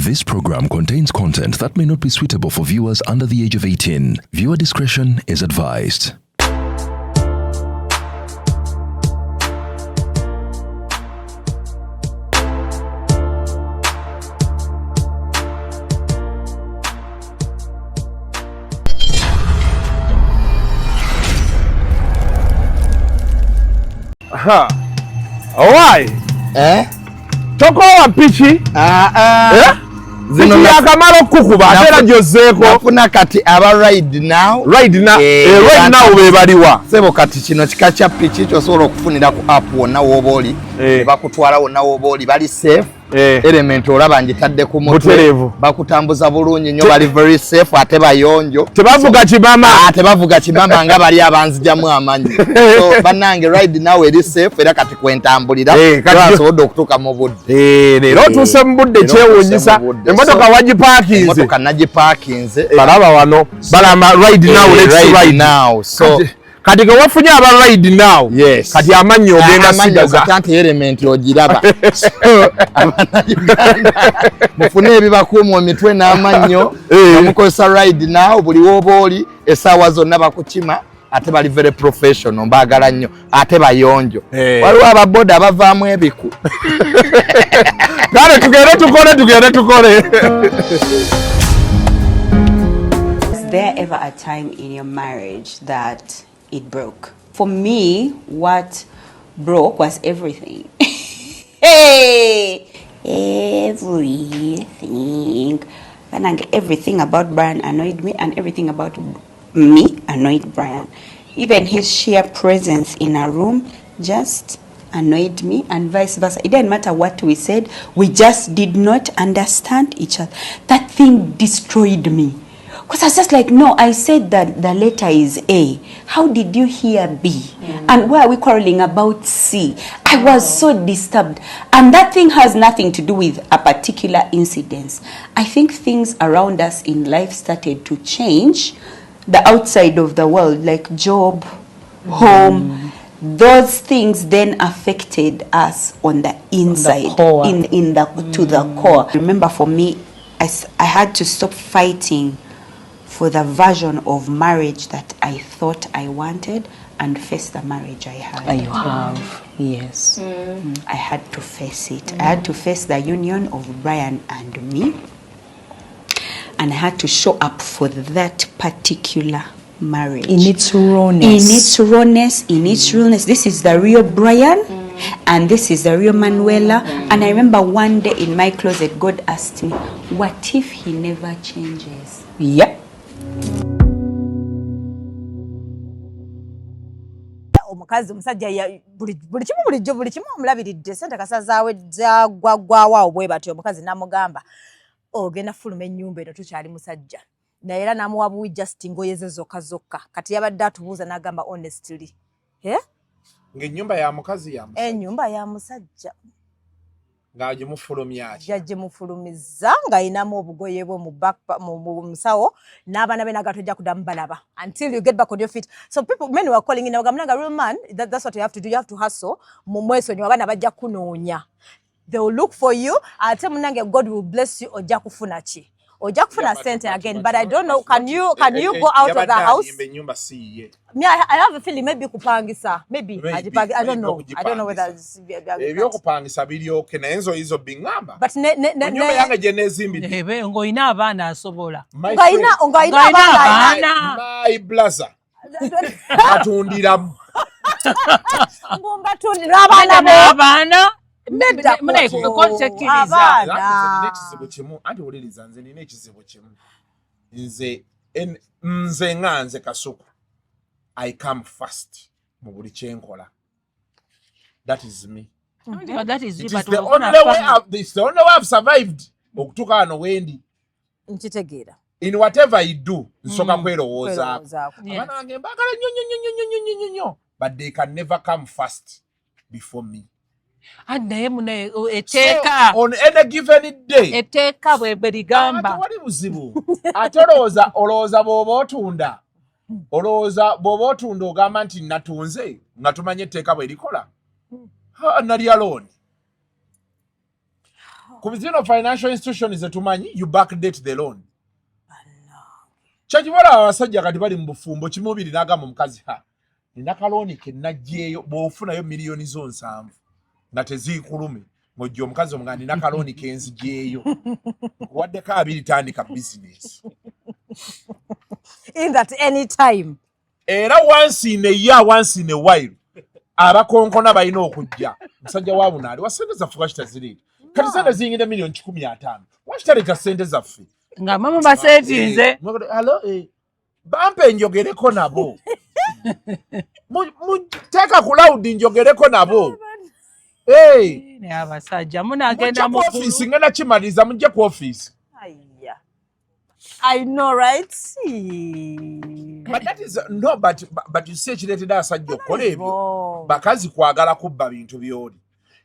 This program contains content that may not be suitable for viewers under the age of 18. Viewer discretion is advised. Aha. Why? Tokowa pichi? Zino yakamalo kukuba atera jozeko. Nafuna kati aba ride now. Ride now. Ride now bebaliwa. Sebo kati kino kikacha pichi kyosobola okufunira ku app wonna woboli. Bakutwala wonna woboli bali safe. Element olaba njitadde ku mutwe. Bakutambuza bulungi nnyo bali very safe ate bayonjo. Tebavuga kibama. Tebavuga kibama nga bali abanzijamu amanyi. So banange ride now eri safe era kati kwentambulira. Kasobola okutuuka mu budde. Leero tuuse mu budde kyewuunyisa. Emmotoka wagiparkinze. Emmotoka nagiparkinze. Balaba wano. Balama ride now let's ride now. So kati ke wafunye aba ride now. Yes. Kati amanyo ogenda sigaza. Kati element ogiraba. Mufune ebibakuuma emitwe n'amannyo. Bamukozesa ride now buli w'obooli essaawa zonna bakukima. Ate bali very professional mbaagala nnyo ate bayonjo. Waliwo ababoda abavaamu ebiku. Kale tugende tukole. Was there ever a time in your marriage that it broke? For me, what broke was everything. Hey, everything. And everything about Brian annoyed me, and everything about me annoyed Brian. Even his sheer presence in a room just annoyed me, and vice versa. It didn't matter what we said, we just did not understand each other. That thing destroyed me. Because I was just like, no, I said that the letter is A. How did you hear B? And why are we quarreling about C? I was so disturbed. And that thing has nothing to do with a particular incident. I think things around us in life started to change. The outside of the world, like job, home, those things then affected us on the inside, to the core. Remember, for me, I had to stop fighting for the version of marriage that I thought I wanted and face the marriage I had. You have, yes. I had to face it. I had to face the union of Brian and me. And I had to show up for that particular marriage. In its rawness. In its rawness, in its realness. This is the real Brian, and this is the real Manuela. And I remember one day in my closet, God asked me, what if he never changes? Yep. Omukazi musajja ya buli kimu omulabiridde sente kasazaawe gwaggwawo bwe batyo omukazi namugamba ogenda fuluma ennyumba eno tukyali musajja naye era namuwa buwi just ngoye ze zokka kati yabadde atubuuza n'agamba honestly ng'ennyumba ya mukazi ya musajja. Ennyumba ya musajja ng'agimufulumya yagimufulumiza ng'ayinamu obugoye bwe mu musawo n'abaana be n'agatojja kuddamu balaba until you get back on your feet. So men were calling in bagambanga real man, that's what you have to do. You have to hustle. Mu mwesonyi abaana bajja kunoonya. They will look for you. Ate munange God will bless you ojja kufuna ki? Ojja kufuna sente again, but I don't know, can you go out of the house? Me, I have a feeling maybe kupangisa. Maybe I don't know. I don't know whether it's ebyokupangisa biri okay naye enzo izo bingamba. But nyumba yange gye nezimbidde. Ng'olina abaana asobola. Ng'olina abaana. My blazer. Atundiramu. Mbumba tundira abaana. Anti oliriza nze nina ekizibu kimu nze nga nze Kasuku I come first mu buli kyenkola. That is me. That is you, but it's the only way I've survived okutuuka wano wendi. Nkitegeera. In whatever I do nsoka kwerowoozaako. Abaana bange mbaagala nnyo but they can never come first before me. Naye munaye eteeka on any given day eteeka bwe ligamba wali buzibu ate olowooza bw'oba otunda ogamba nti natunze nga tumanye etteeka bwe likola nali alone. ku zino financial institutions etumanyi you backdate the loan. Kyakibola abasajja kati bali mu bufumbo kimubiri n'agamba omukazi nina kalooni ke najjeeyo bw'ofunayo miliyoni zo 7 nga teziikulume ng'ojja omukazi omugamba nina kalooni ke nzijeeyo waddeko 2 tandika business. In that any time. Era once in a year, once in a while abakonkona balina okujja musajja wa bunaali wa ssente zaffe lwaki kati sente ziyingidde miliyoni 15,000 lwaki taleeta ssente zaffe nga mama baseetinze bampe njogereko nabo teeka ku lawudi njogereko nabo. abasajja munagenda mu office ngenda kimaliriza mujje ku office. I know, right? But that is no, but you say kireetedde abasajja okukola ebyo bakazi kwagala kubba bintu byoli.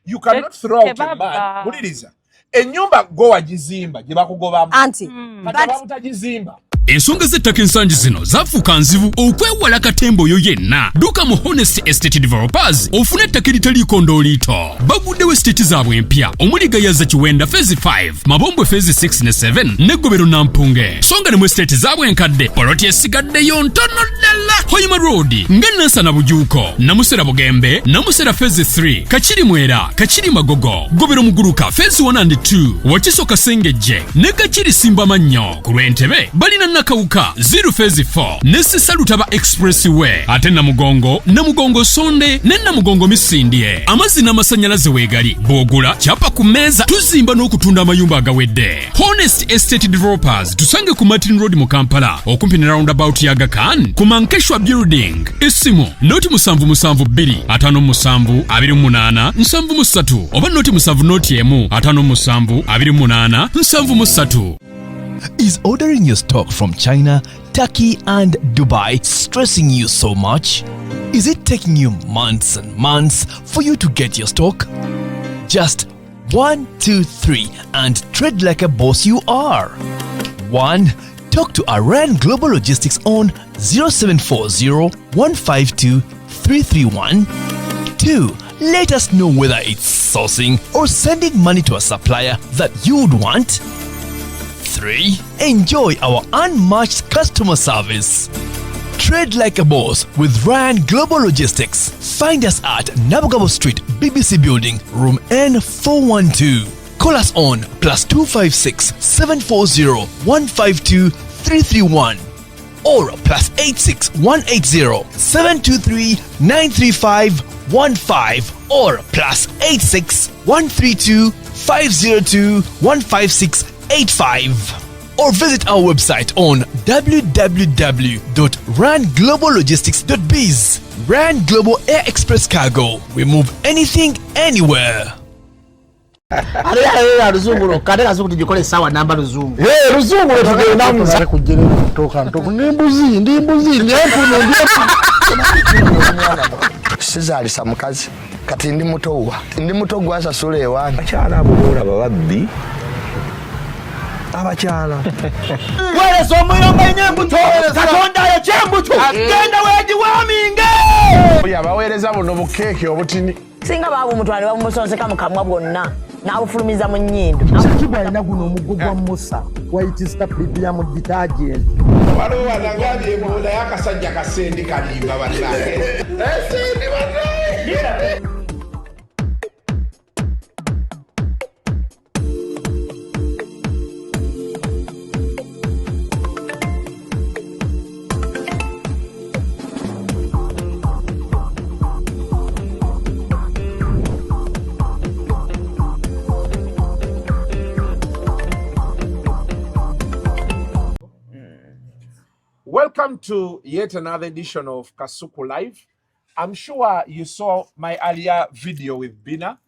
You cannot throw out a man. Buliriza ennyumba go wagizimba gye bakugobamu anti but utagizimba. Ensonga z'ettaka ensangi zino zafuuka nzibu okwewala katembo oyo yenna. Dduka mu Honest Estate Developers ofune ettaka eritaliiko ndooliito. Baguddewo estate zaabwe empya omuli Gayaza Kiwenda Phase 5, Mabombwe Phase 6 ne 7 ne Gobero Nampunge. Songa ne mu estate zaabwe enkadde poloti esigaddeyo ntono ddala. Hoima Road ng'Enansa na Bujuuko, Namusera Bugembe, Namusera Phase 3, Kachiri Mwera, Kachiri Magogo, Gobero Muguruka Phase 1 and 2, Wakiso Kasengejje ne Kachiri Simba Mannyo. Ku Lwentebe balina Nakawuka 0 Phase 4 ne Sisalutaba Expressway ate Namugongo Sonde ne Namugongo Misindye. Amazzi n'amasannyalaze weegali bw'ogula kyapa ku mmeeza tuzimba n'okutunda amayumba agawedde. Honest Estate Developers tusange ku Martin Road mu Kampala okumpi ne roundabout ya Aga Khan ku Mankeshwa Building. Essimu noti 772 57 28 73 oba noti 7 57 28 73. Is ordering your stock from China, Turkey and Dubai stressing you so much? Is it taking you months and months for you to get your stock? Just 1, 2, 3 and trade like a boss you are. 1. Talk to Iran Global Logistics on 0740 152 331. 2. Let us know whether it's sourcing or sending money to a supplier that you would want. 3. Enjoy our unmatched customer service. Trade like a boss with Ryan Global Logistics. Find us at Nabugabo Street, BBC Building, Room N412. Call us on +256 740 152 331 or +86 180 723 935 15 or +86 132 502 156 85 or visit our website on www.rangloballogistics.biz. Rand Global Air Express Cargo. We move anything, anywhere. Ruzungu kade kazuku tujikole sawa namba ruzungu. Ruzungu tugenda muza kujira kutoka ntoko ndi mbuzi Sizali samukazi kati ndi muto gwasa sule wange akyala abulora bababbi abakyala wale somuyomba nyembuto katonda ya chembuto genda weji waminge yabawereza buno bukeke obutini singa babu mutwale bamusonseka mukamwa bwonna n'abufulumiza mu nnyindo sakibwa ina guno omugogo wa Musa wayitista premium detergent waliwo wanangali ebola yakasajja kasendi kalimba bannange esendi bannange. Welcome to yet another edition of Kasuku Live. I'm sure you saw my earlier video with Bina.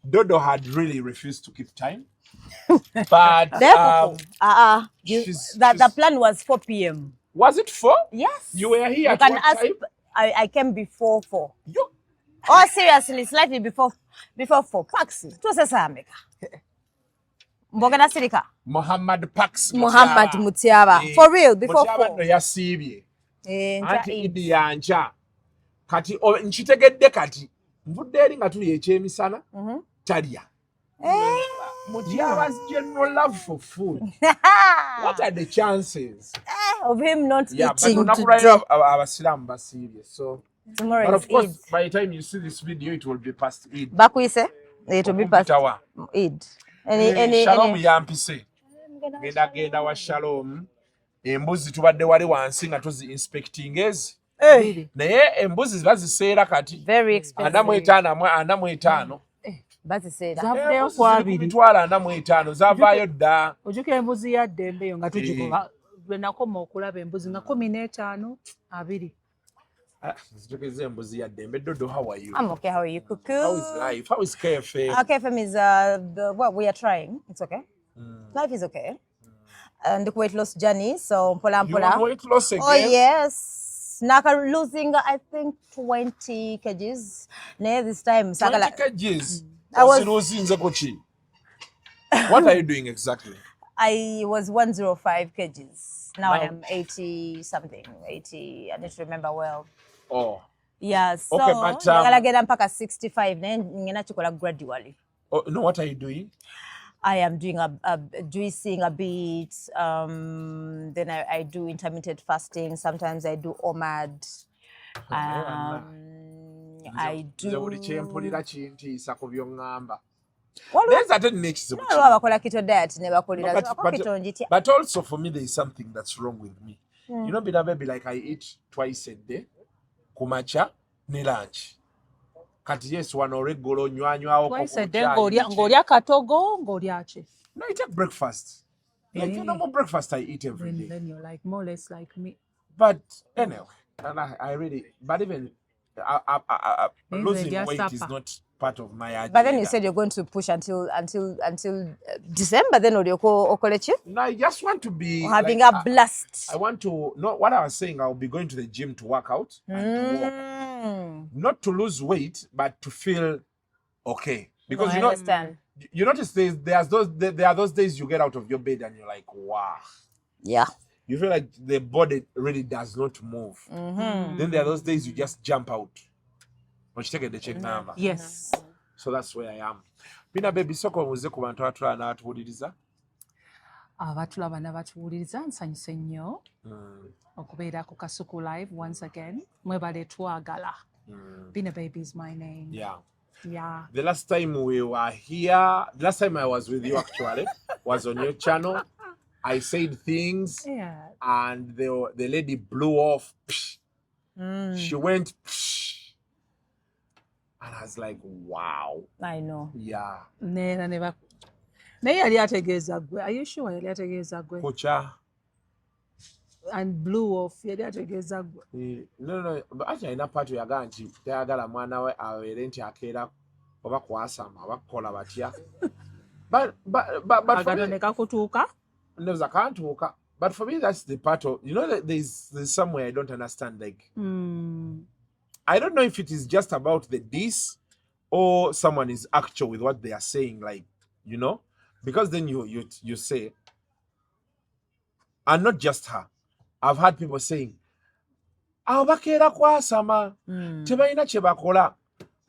Dodo had really refused to keep time. But the plan was 4 p.m. Was it 4? Yes. You were here You at can what ask, time? I came before 4. You... Oh, seriously, slightly before 4. Paxi. Tuwase sameka. Mbogana sirika. Muhammad Pax. Muhammad Mutiaba. For real, before 4. Mutiaba no yasibye. Anti idi yanja. Kati nchitegedde kati. Mvudde eri nga tuli ekyemisana. Talya. Mujaba's general love for food. What are the chances of him not eating but today? Abasilamu are serious. So Tomorrow but is of course, Eid. by the time you see this video, it will be past Eid. Back we say it will be past Tawa. Eid. Shalom yampise. Genda wa Shalom. Embuzi tubadde wali wansi nga tuzi inspecting ezi. Naye embuzi baziseera kati. Very expensive. Ana mu etaano. Baziseera. Zavuddeyo ku abiri. Mitwalo ana mu etaano zavaayo dda. Ojjukira embuzi ya ddembe yo nga tugikuba. Lwe nakoma okulaba embuzi nga 15 2. Nzijukiriza embuzi ya ddembe. Dodo, how are you? I'm okay. How are you, Cuckoo? How is life? How is KFM? KFM is what we are trying. It's okay. Life is okay. And the weight loss journey. So mpola. You want weight loss again? Oh yes. Naka losing I think 20 kgs. This time 20 kgs. I was What are you doing exactly? I was 105 kgs. Now I am 80 something. 80. I need to remember well. Oh. Yeah, so okay, but I get mpaka 65 ngena chikola gradually. Oh, no, what are you doing? I am doing a juicing a bit. Then I do intermittent fasting. Sometimes I do OMAD. I do. But also for me, there is something that's wrong with me. You know, baby, like I eat twice a day, kumacha ne lunch. Kati yes, one oregolo nywa twice a day ngolya katogo ngolya che. No, I take breakfast. Like you know, breakfast I eat every day. Then you're like more or less like me. But anyway, and I really, but even losing weight is not part of my agenda. But then you said you're going to push until December. Then okolechi? No, I just want to be having like, a blast. I want to. No, what I was saying, I'll be going to the gym to work out and to walk. Not to lose weight, but to feel okay. Because I understand. You notice there are those days you get out of your bed and you're like, wow. Yeah. You feel like the body really does not move. Then there are those days you just jump out. Once you take the check number. Yes. So that's where I am. Pina baby soko muze ku bantu atula na atubuliriza. Abatulaba n'abatuwuliriza nsanyuse nnyo okubeera ku Kasuku live once again. Mwebale twagala. Pina baby is my name. Yeah. Yeah. The last time we were here, the last time I was with you actually, was on your channel. I said things, and the lady blew off. She went, and I was like, wow. I know. Yeah. Naye yali ategeeza gwe. Are you sure yali ategeeza gwe? Kocha. And blew off. Yali ategeeza gwe. No. But actually, in that part we are going to tayagala mwana we awere nti akeera oba kwasama oba kukola batya. But for me, kakutuuka. I can't walk. But for me, that's the part of, you know, that there's somewhere I don't understand. Like, I don't know if it is just about the diss or someone is actual with what they are saying. Like, you know, because then you say, and not just her. I've had people saying, "Abakera kwa sama, tebaina chebakola."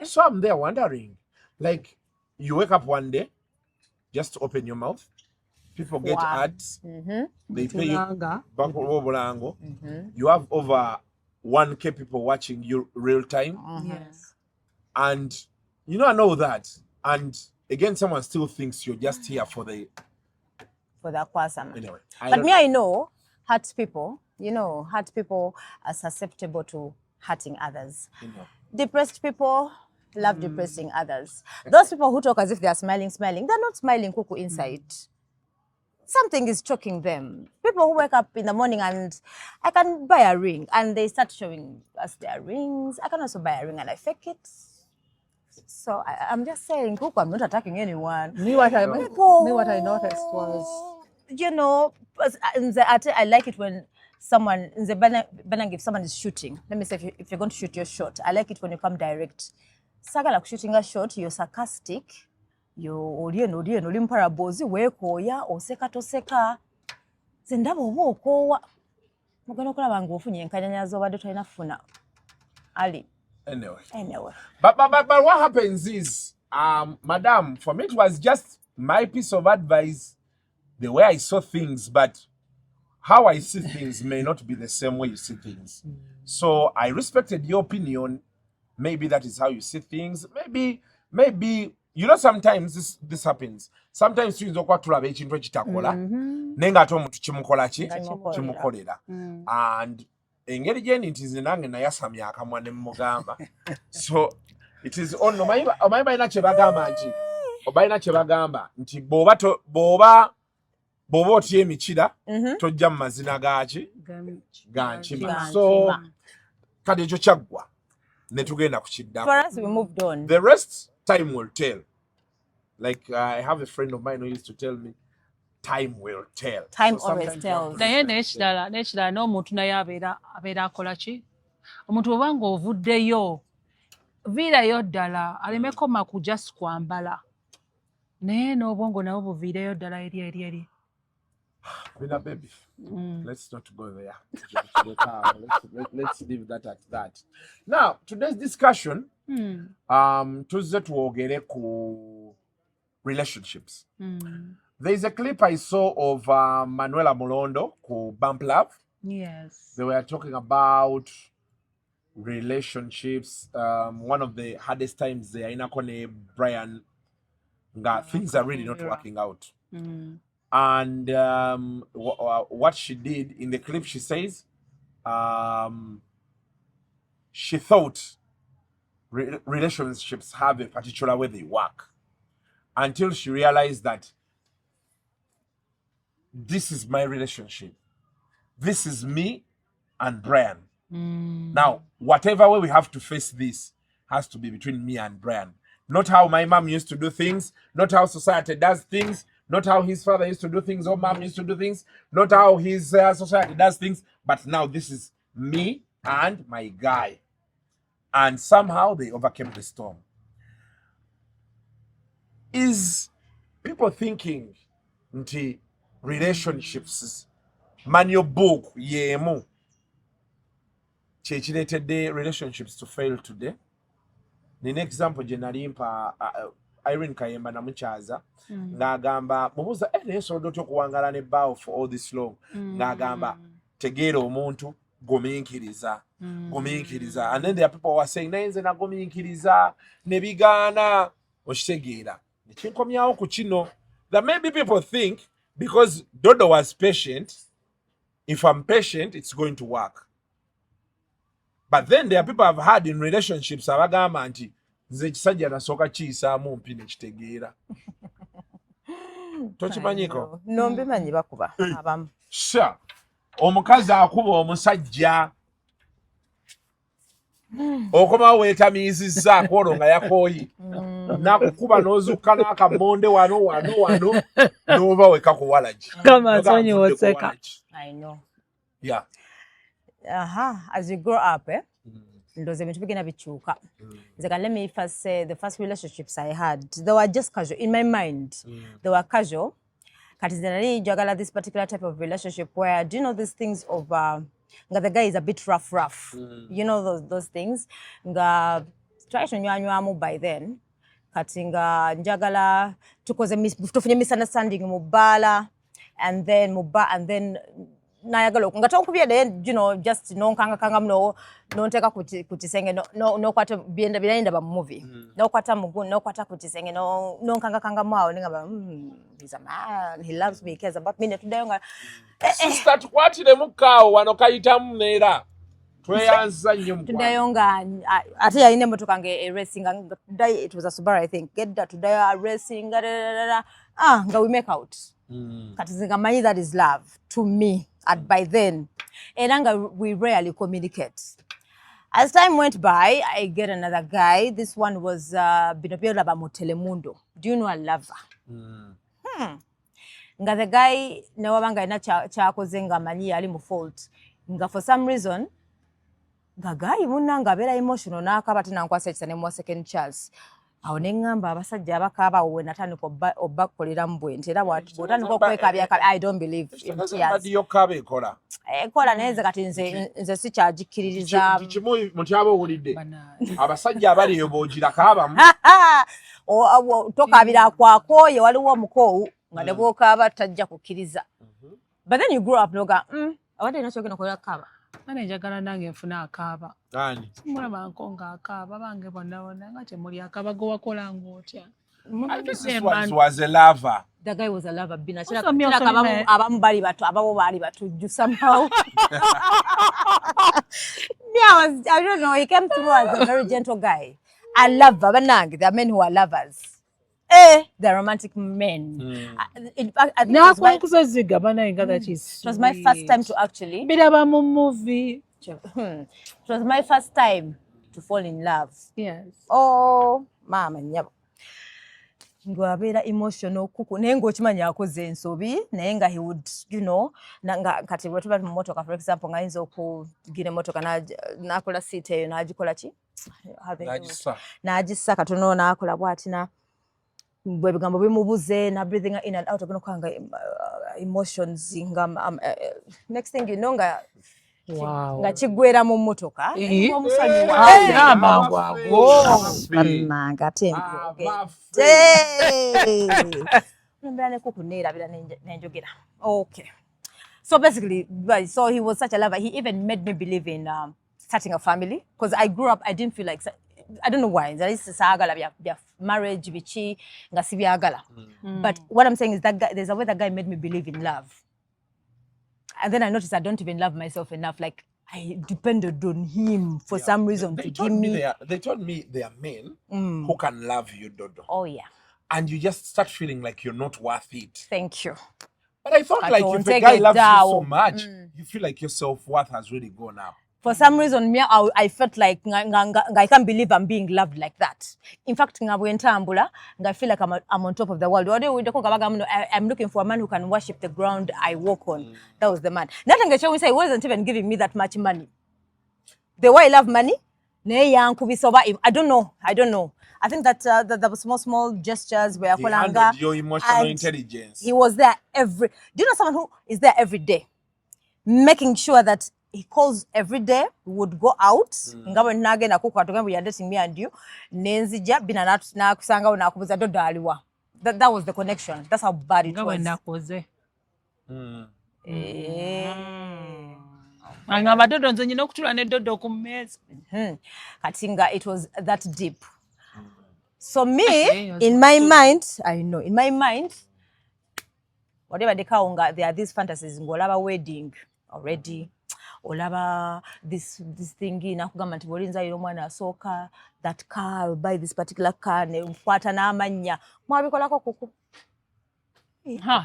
So I'm there wondering, like, you wake up one day, just open your mouth. People get ads. They pay you back. You have over 1K people watching you real time. Yes. And you know, I know that. And again, someone still thinks you're just here for the kwasama. Anyway. But I know hurt people, hurt people are susceptible to hurting others. Depressed people love depressing others. Those people who talk as if they are smiling, they're not smiling kuku inside. Something is choking them. People who wake up in the morning and I can buy a ring and they start showing us their rings. I can also buy a ring and I fake it. So I'm just saying, Kuku, I'm not attacking anyone. Me what I noticed was, I like it when someone, in the banang, if someone is shooting, let me say, if you're going to shoot your shot, I like it when you come direct. Saga like shooting a shot, you're sarcastic. Yo oli mparabozi wekoya oseka toseka zendabo wokowa mugano kulaba ngofunye enkanyanyazo badde tulina funa ali anyway anyway but what happens is madam, for me it was just my piece of advice, the way I saw things, but how I see things may not be the same way you see things. So I respected your opinion. Maybe that is how you see things. Maybe you know, sometimes this happens. Sometimes you don't tulaba ekintu ekitakola nenga ate omuntu kimukolera. And engeri gyendi nti nze nange nayasamya akamwa ne mugamba. So it is on omanyi balina kye bagamba nti bw'oba otya emikira tojja mu mazina gaaki gankima. So kati ekyo kyaggwa ne tugenda ku kiddako. For us, we moved on. The rest, time will tell. Like I have a friend of mine who used to tell me, time will tell. Time always tells. Naye n'ekirala n'omuntu naye abeera akola ki? Omuntu oba ng'ovuddeyo viirayo ddala alemeko maku just kwambala. Naye n'obwongo nabwo buviireyo ddala eri. Bina baby, let's not go there. Let's leave that at that. Now, today's discussion, tuzze tuwogere ku relationships. There is a clip I saw of Manuela Molondo ku Bump Love. Yes. They were talking about relationships. One of the hardest times there, inakone Brian, things are really not working out. And what she did in the clip, she says, she thought relationships have a particular way they work until she realized that this is my relationship. This is me and Brian. Now, whatever way we have to face this has to be between me and Brian. Not how my mom used to do things, not how society does things, not how his father used to do things or mom used to do things, not how his society does things, but now this is me and my guy. And somehow they overcame the storm. Is people thinking nti relationships manyo book yemu chechiretedde relationships to fail today? Nina example gye nalimpa Irene Kayemba namukyaza ng'agamba mubuuza naye nsobodde otya okuwangala ne bbaawo for all this long, ng'agamba tegeera omuntu gumiikiriza. And then there are people who are saying naye nze nagumiikiriza ne bigaana, okitegeera ne kinkomyawo ku kino that maybe people think because Dodo was patient, if I'm patient it's going to work. But then there are people I've had in relationships abagamba nti nze ekisajja nasooka kiyisaamu mpi ne kitegeera. Tokimanyiko? No, mbimanyi bakuba abamu. Sure. Omukazi akuba omusajja okomawo weetamiizizza akwolo nga yakooyi nakukuba n'ozukka n'akamonde wano n'oba wekakuwalagi. Kama nsonyiwoseka. I know. Yeah. As you grow up, ndoze bintu bigenda bikyuka. Let me first say the first relationships I had, they were just casual. In my mind, they were casual. Kati zenali jagala this particular type of relationship where, do you know these things of the guy is a bit rough. You know those things. Nga try to nyanywamu by then. Kati nga njagala tufunye misunderstanding mubala and then nayagala nga tokubye de, you know, just nonkanga mno nonteka ku kisenge no kwata bienda binaenda ba movie no kwata mugu no kwata ku kisenge nonkanga mwawo ninga he's a man, he loves me, he cares about me. Tudayonga sister tukwatire mukaawo wano kayitamu neera tweyanza nnyo mukwawo tudayonga ate yalina emmotoka nge racing today it was a Subaru I think get that today racing nga we make out kati zingamanyi that is love to me. By then, we rarely communicate. As time went by, I get another guy. This one was Binopiola Telemundo. Do you know a lover? Nga the guy nawabanga ina chakoze nga manyi ali mu fault. Nga for some reason, the guy munanga bera emotional nakaba tinankwasa ekisane mu second chance. Awo nengamba abasajja abakaba we natandika obbakolera mbwente era bwotandika okwekabya I don't believe in tears. Ekola neze kati nze sikyagikiririza. Kimu mutyabo owulidde abasajja abaliyo boogira kaabamu. tokabira kwako ye waliwo omukowu nga ne bw'okaaba tajja kukkiriza. But then you grow up noga abadde ina kyogenda kola kaaba. Mane njagala nange nfuna akaaba. Ani? Simulaba nkonga akaaba bange bonna nga temuli akaaba gwe wakola ng'otya. This was a lover. The guy was a lover. Bina abamu bali bato ababo bali bato somehow. I don't know. He came through as a very gentle guy. I love Babanang. There are men who are lovers. They're romantic men. In fact, I think it was my first time to actually. Movie. It was my first time to fall in love. Yes. Oh, mama nyabo. Ngwabera emotional kuku nengo chimanya akoze ensobi nayenga he would nanga kati bwe tuba mu motoka for example nga yinza okugire motoka na kola seat eyo najikola ki najissa katono nakola bwatina bwe bigambo bimubuze na breathing in and out ogino kwanga emotions nga next thing you know nga nga kigwera mu motoka omusanyi wa manga tembe mbane kukunera bila nenjogera. Okay, so basically so he was such a lover. He even made me believe in starting a family because I grew up I didn't feel like I don't know why there is sagala bya marriage bichi nga sibyagala but what I'm saying is that guy, there's a way that guy made me believe in love. And then I noticed I don't even love myself enough. Like I depended on him for some reason to give me. They told me they are men who can love you, Dodo. Oh yeah. And you just start feeling like you're not worth it. Thank you. But I thought like if a guy loves you so much, you feel like your self-worth has really gone up. For some reason, me, I felt like I can't believe I'm being loved like that. In fact, I feel like I'm on top of the world. I'm looking for a man who can worship the ground I walk on. That was the man. Nothing that he wasn't even giving me that much money. The way I love money, I don't know. I think that the small gestures were he handled your emotional intelligence. He was there do you know someone who is there every day, making sure that he calls every day, would go out ngawe nagenda kukwatoka we are dating me and you nenzija bina na kusanga unakubuza dodo aliwa. That was the connection. That's how bad it was. Anga badodo nzo nyina okutula ne dodo ku meza. Katinga it was that deep. So me in my mind whatever they kaunga there are these fantasies ngolaba wedding already. Olaba this thingy nakugamba nti bolinza yiro mwana asoka that car will buy this particular car ne mkwata na amanya mwabikolako kuku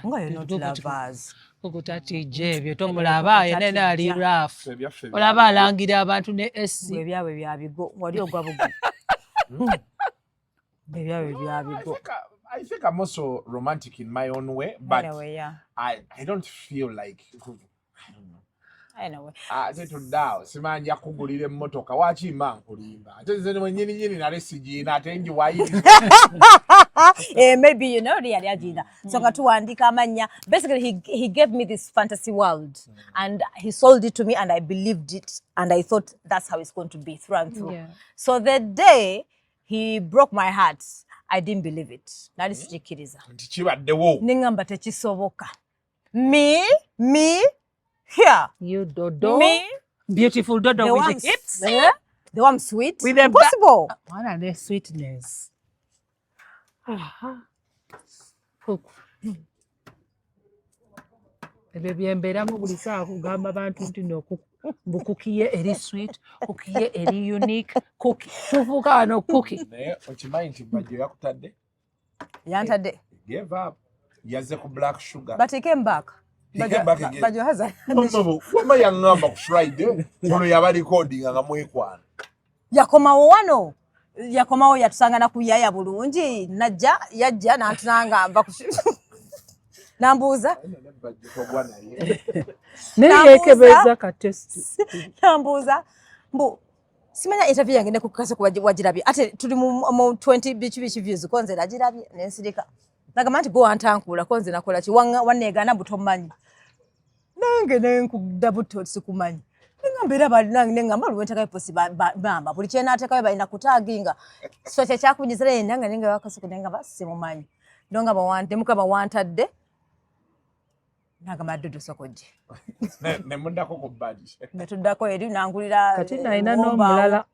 ngayo not lovers kukutati jebyo tomulaba yenena ali rough olaba alangira abantu ne SC byawe byabigo wali ogwabugo byawe byabigo. I think I'm also romantic in my own way, but anyway, yeah. I don't feel like anyway. Tetuddawo simanja kugulira emmotoka wakimba nkulimba ate nze nyini nale sigiina ate nji wayiriza. Maybe yali agina so nga tuwandika amanya. Basically he gave me this fantasy world and he sold it to me and I believed it and I thought that's how it's going to be through and through. So the day he broke my heart I didn't believe it. Nali sichikiriza nti kibaddewo ningamba tekisoboka. Me here. You Dodo. Me. Beautiful Dodo the with the hips. The one sweet. With the impossible. What are the sweetness? Baby emberamu buli saa kugamba abantu nti bukukiye eri sweet, kukiye eri unique, cookie. Tuvuka ano cookie. Naye okimanyi nti bajjo yakutadde? Yantadde. Gave up. Yazze ku black sugar. But he came back. Bajjo haza. Wama yangamba ku Friday, ono yaba recording nga mwekwana. Yakomawo wano. Yakomawo yatusangana ku yaya bulungi. Yajja n'atulangamba ku nambuuza. Neyekebeza ka test. Nambuuza. Simanya interview yange ne ku Kasuku wagirabye. Ate tuli mu 20 bichi views konze nagirabye nensirika. Nagamba nti go antankula konze nakola ki wanneegana butomanyi. Nange nenkudabuto sikumanyi. Ngambira balinange ngamba lwentaka iposi bamba buli kyena atekayo balina kutaginga so kyakunyizira yenda nga ninga Kasuku nenga basimumanyi ndonga bawante muka bawantadde nagamba dudu sokoje ne mundako ko badi netuddako eri nangulira kati naina n'omulala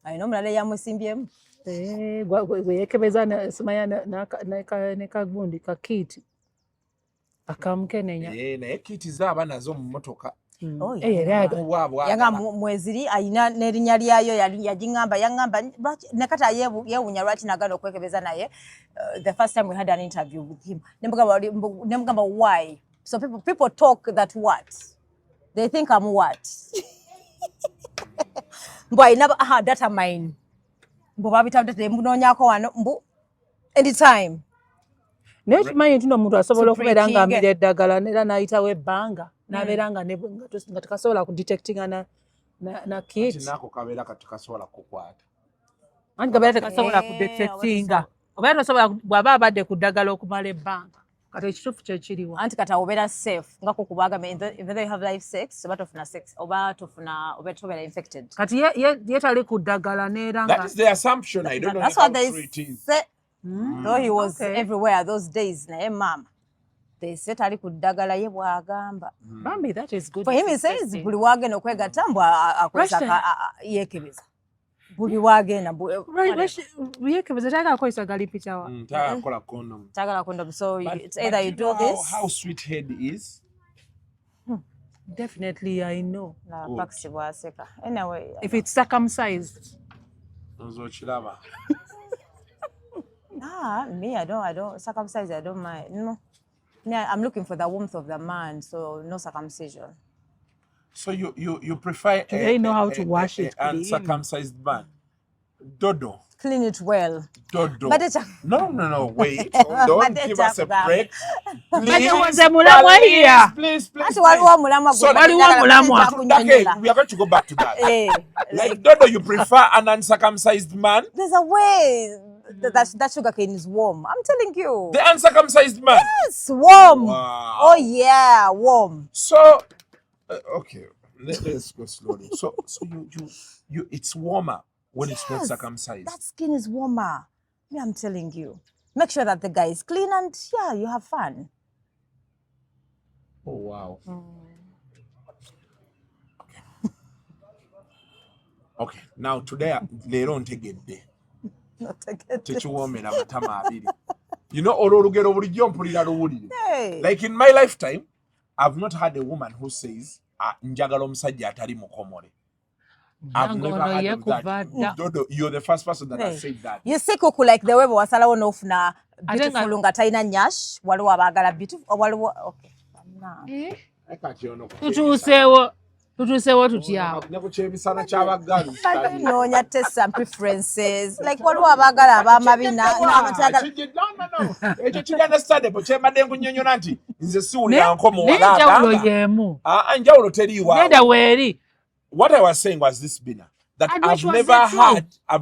ayina omulala yamusimbyemu gweyekebeza simanya ne kagundi kakiti akamukenenya naye kiti zaaba nazo mu motoka yanga mweziri ayina n'erinnya lyayo yagingamba yangamba nekata yewunya lwaki nagala okwekebeza naye the first time we had an interview with him nemugamba why so people talk that what they think I'm what mbu ayina data mine mbu babitadde mbunoonyako wano mbu anytime naye tumanyi nti omuntu asobola okubeera nga amira eddagala era n'ayitawo ebbanga n'abeera nga tekasobola kudetectinga na kit nako kabeera katikasobola kukwata anti kabeera tekasobola kudetectinga obeera tosobola bw'aba abadde ku ddagala okumala ebbanga kati ekituufu kyekiriwo anti kati obeera safe nga kukubaagamba even though you have life sex oba tofuna sex oba tobeera infected kati ye tali ku ddagala n'era that is the assumption I don't know that's how what they true it is. say though he was everywhere those days naye mama they say tali ku ddagala ye bw'agamba Bambi that is good for him he says buli wagenda okwegatta mbu akozesa yekebeza buli wagenda yekebeza tagala kukozesa galipicha wa tagala condom tagala condom so it's either you do this how sweet head is definitely I know na paksi bwaseka anyway if it's circumcised nzokiraba me I don't circumcise I don't mind no me I'm looking for the warmth of the man so no circumcision so you prefer they know how to wash it uncircumcised man dodo clean it well dodo but no wait don't give us a break please ati waliwo mulamwa we are going to go back to that like dodo you prefer an uncircumcised man there's a way that sugar cane is warm I'm telling you the uncircumcised man yes warm wow. Oh yeah warm so okay let's go slowly so you it's warmer when it's not circumcised that skin is warmer me I'm telling you make sure that the guy is clean and yeah you have fun oh wow okay now today lero ntegedde tekiwoomera amatama abiri you know olwo olugero bulijjo mpulira luwulire like in my lifetime I've not had a woman who says njagala omusajja atali mukomole I've never had that. Dodo, you're the first person that has said that. You see Kuku like the way wasalawo nofuna beautiful nga taina nyash waliwo abagala beautiful waliwo okay tutuusewo tutya nekukyebisana kyabaggalu noonya test some preferences like waliwo abagala abamabina ekyo kiri understandable kyembadde nkunyonyola nti nze siwulira nkomuwala njawulo yemu njawulo teriiwa genda weeri what I was saying was this, Bina, that I've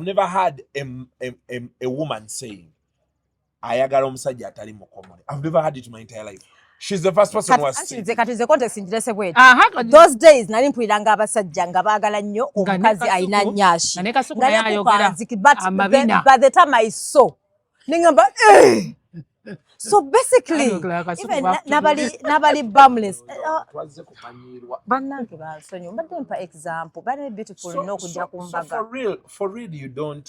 never had a woman saying, ayagala omusajja atali mukomole. I've never had it in my entire life. She's the first person who has said it. Those days, nali mpuliranga abasajja nga baagala nnyo omukazi ayina nnyashi. By the time I saw, ningamba, so basically, even nabali bumless. Bannange basonyo mbadde mpa example bane beautiful n'okujja kumbaga. So for real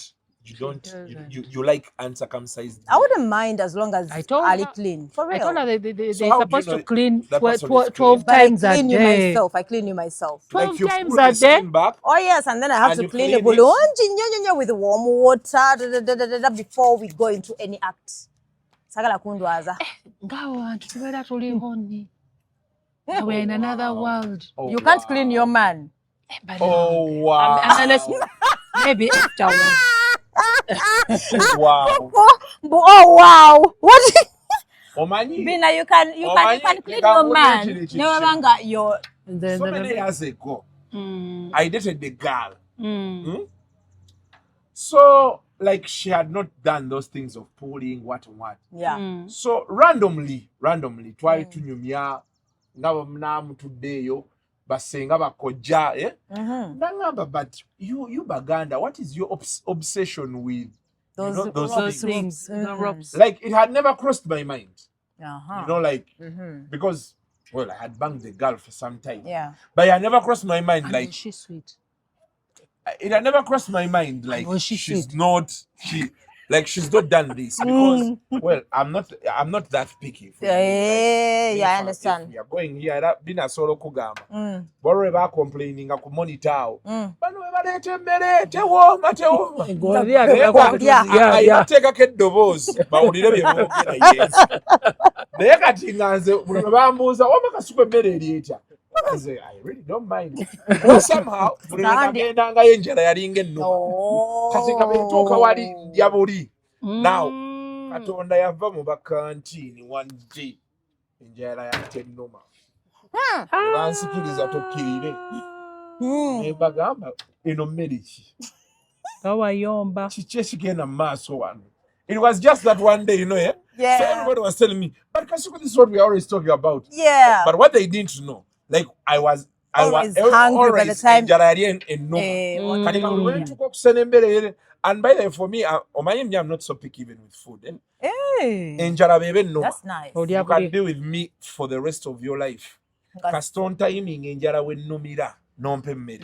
you like uncircumcised. I wouldn't mind as long as Ali clean. For real. I told her they're supposed to clean 12 times a day. I clean you myself. 12 times a day. Oh yes, and then I have to clean the bulungi with warm water before we go into any act. Sagala kundwaza. Ngawo antu tubeera tuliho nni. We're in another world. You can't clean your man. Oh wow. Unless maybe afterwards. Wow. Oh wow. What? Omanyi. Bina, you can clean your man. Never banga your. So many years ago, I dated the girl. So like she had not done those things of pulling what and what. Yeah. So randomly, twali tunyumya ngabo mnamu tuddeyo basenga bakojja nangamba but you Baganda, what is your obsession with those things, the ropes? like it had never crossed my mind. You know, like because well, I had banged the girl for some time, but it had never crossed my mind And like she's sweet. it had never crossed my mind like she's sweet? not she's not done this because well I'm not that picky. I understand. If we are going here bina solo kugamba borwe ba complaining ku monitor bano balete mmere tewooma ayibateka keddobozi bawulire bye boogera yes naye kati nganze buli lwe bambuuza wama Kasuku emmere eri etya I really don't mind. But somehow, ngayo enjala yalinga ennuma. Kati nga betuuka wali ndya buli. Now, Katonda yava mu bakantini one day. Enjala yatte ennuma. Bansikiriza tokkirire. Ne bagamba eno mmere ki? Kawayomba. Kiki ekigenda mu maaso wano? It was just that one day, you know, So everybody was telling me, but Kasuku, this is what we are always talking about. Yeah. But what they didn't know, like I was hungry by the time. And by the way, for me, I'm not so picky even with food. That's nice. You can be with me for the rest of your life. Kaston timing enjara when no mira, no pemmere.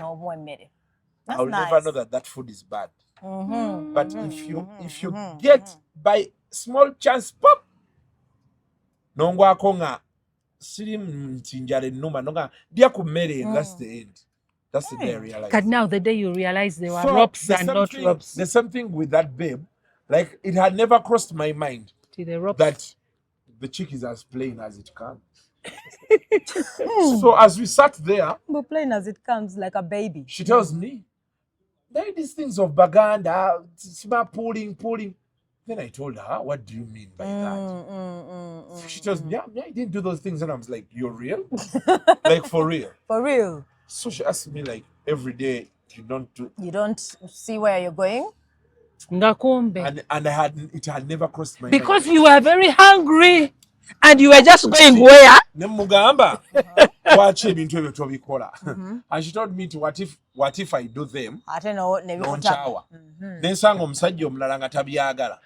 I'll never know that food is bad. But if you get by small chance pop, nongwa konga sirim tinjare numa nonga dia kumere that's the end. That's the day I realized. But now the day you realize they were ropes and not ropes. There's something with that babe, like it had never crossed my mind that the chick is as plain as it comes. So as we sat there, but plain as it comes, like a baby. She tells me, there are these things of Baganda, pulling. Then I told her, what do you mean by that? She tells me, yeah, I didn't do those things. And I was like, you're real? Like, for real? For real. So she asked me, like, every day, you don't see where you're going? And it had never crossed my mind. Because you were very hungry. And you were just going where? Nemugamba. Watch ebintu ebyo tobikola. And she told me to what if I do them? Nonchawa. Then sang omusajja omulala nga tabyagala.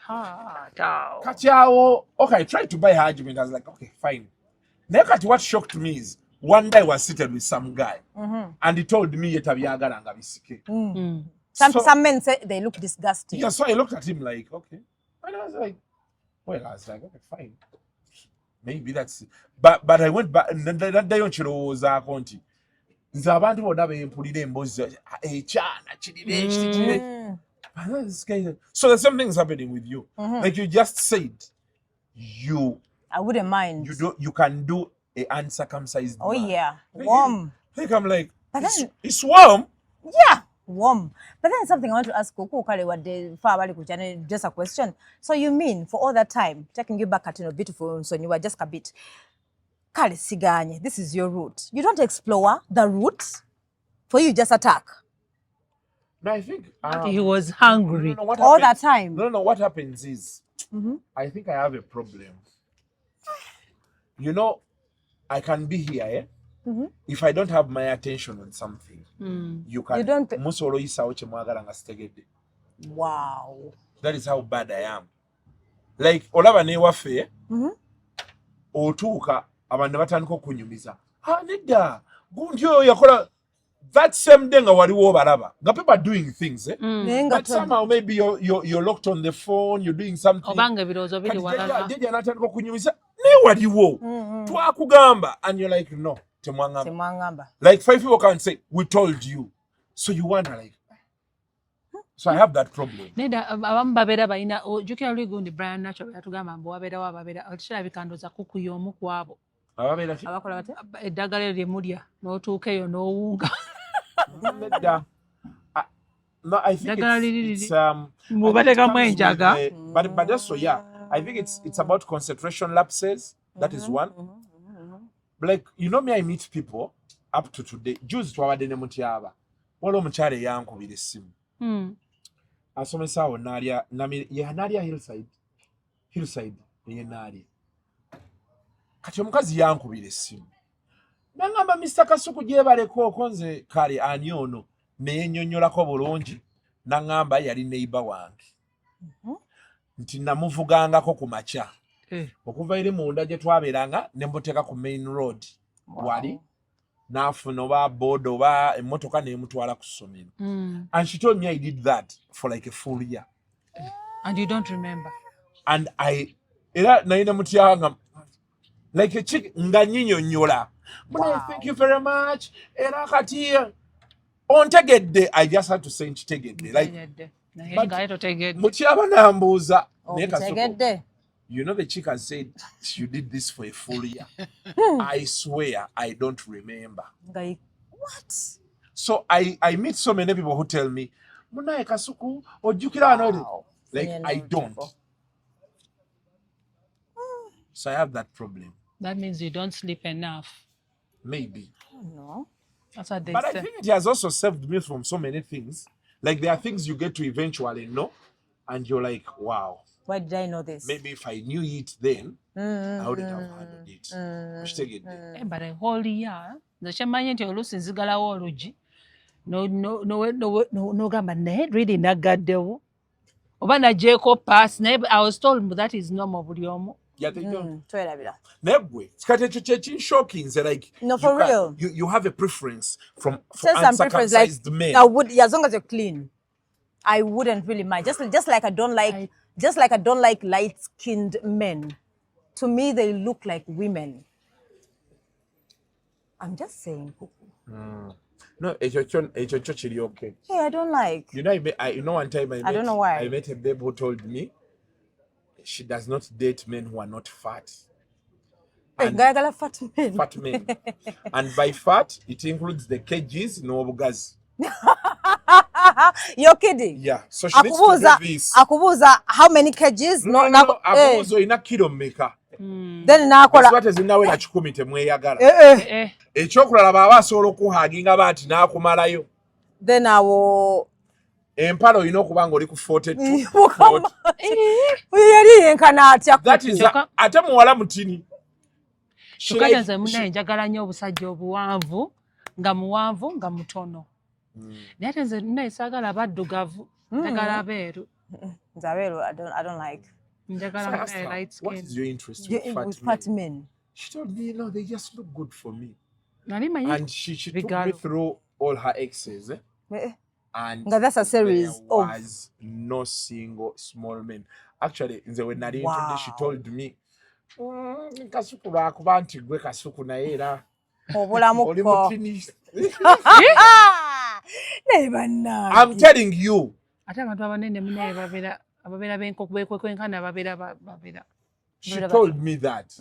Kati awo, okay, I tried to buy her argument. I was like, okay, fine. Naye kati what shocked me is one day I was seated with some guy and he told me ye tabyagala nga bisike. Some men say they look disgusting. Yeah, so I looked at him like, okay. And I was like, okay, fine. Maybe that's it. But I went back and that day on Chiroza Conti. Zabantu bonna bempulira emboozi ekyana kirire. So there's some things happening with you. Like you just said, I wouldn't mind. You can do a uncircumcised man. Yeah. Warm. Like I'm like, it's warm. Yeah. Warm. But then something I want to ask Kuku, just a question. So you mean for all that time, taking you back at beautiful, so you were just a bit Kale Siganye, this is your route. You don't explore the route, for you just attack. No, I think he was hungry all that time. No, what happens is I think I have a problem. You know, I can be here, if I don't have my attention on something, you don't. Wow. That is how bad I am. Like, olaba ne wafe, otuuka, abantu batandika okunyumiza. Nedda, gunjo yakola that same day nga waliwo balaba. Nga people are doing things, but somehow maybe you're locked on the phone, you're doing something. Obanga birozo biri walala. Did you natandika okunyumiza? Ne waliwo. Twakugamba, and you're like, no. Like 5 people can say, we told you. So you wonder like, so I have that problem. Neda abamu babera bayina ojukira luli gundi Brian Nacho yatugamba mbo wabera wababera otishira bikandoza kuku yomu kwabo. Ababera ki? Abakola bate? Eddagala lyemulya n'otuukeyo n'owunga. No, I think it's but that's so I think it's about concentration lapses. That is one. Like, you know me, I meet people up to today. Jews to our denemotiaba. Walo mchare yanko with the sim. Asomesa o Nadia Nadia hillside ye Nadia. Kati omukazi yanko with the sim. Nangamba Mr. Kasuku gyebaleko konze kale ani ono neyennyonnyolako bulungi nangamba yali neighbor wange nti namuvugangako ku makya okuva eri munda gye twabeeranga ne mbuteeka ku main road wali n'afuna oba boda oba emmotoka n'emutwala ku ssomero and she told me I did that for like a full year and you don't remember and I era nalina mutyanga like a chick nga nyinyonnyola thank you very much era kati ontegedde I just had to say nkitegedde like mutyaba nambuuza naye Kasuku you know the chick has said you did this for a full year. I swear I don't remember. What? So I meet so many people who tell me, Munaye Kasuku, ojjukira ano. Like I don't. So I have that problem. That means you don't sleep enough. Maybe. No. That's what they but say. I think it has also saved me from so many things. Like there are things you get to eventually know, and you're like, wow. Why did I know this? Maybe if I knew it then, I wouldn't have handled it. But a whole year, the shaman to lose in Zigala no gamba really not got devil. Obana Jacob pass I was told that is normal budiomo. Yeah, they don't. Nebwe. It's shocking. Like no, for real. You have a preference for uncircumcised men. I would, as long as you're clean, I wouldn't really mind. Just like I don't like light-skinned men. To me, they look like women. I'm just saying. No, it's okay. Hey, I don't like. You know, one time I don't know why. I met a babe who told me she does not date men who are not fat. Ayagala fat men. Fat men. And by fat, it includes the kgs, no bugazi. You're kidding? Yeah. So she needs to do this. Akubuza, how many kgs? No. Akubuza ina kilo meka. Then nakola. What is nawe na 10 temweyagala. Ekyokulala baba asobola okuhaginga baati n'akumalayo. Then awo empalo ino kubanga oli ku 42. Yali yenkana atya. That is ate muwala mutini. Shukajanze munaye njagala nnyo obusajja obuwanvu nga muwanvu nga mutono. Naye nze munaye saagala baddugavu njagala abeeru. Nze abeeru I don't like. Njagala munaye light skin. What is your interest with fat men? She told me, no, they just look good for me. And she took me through all her exes. And that's a series there was no single small man. Actually, when Nari introduced, she told me, Kasuku lwakuba nti gwe Kasuku naye era oli mutini. I'm telling you. Ate abantu abanene munaye ababeera benkwenkana babeera. She told me that.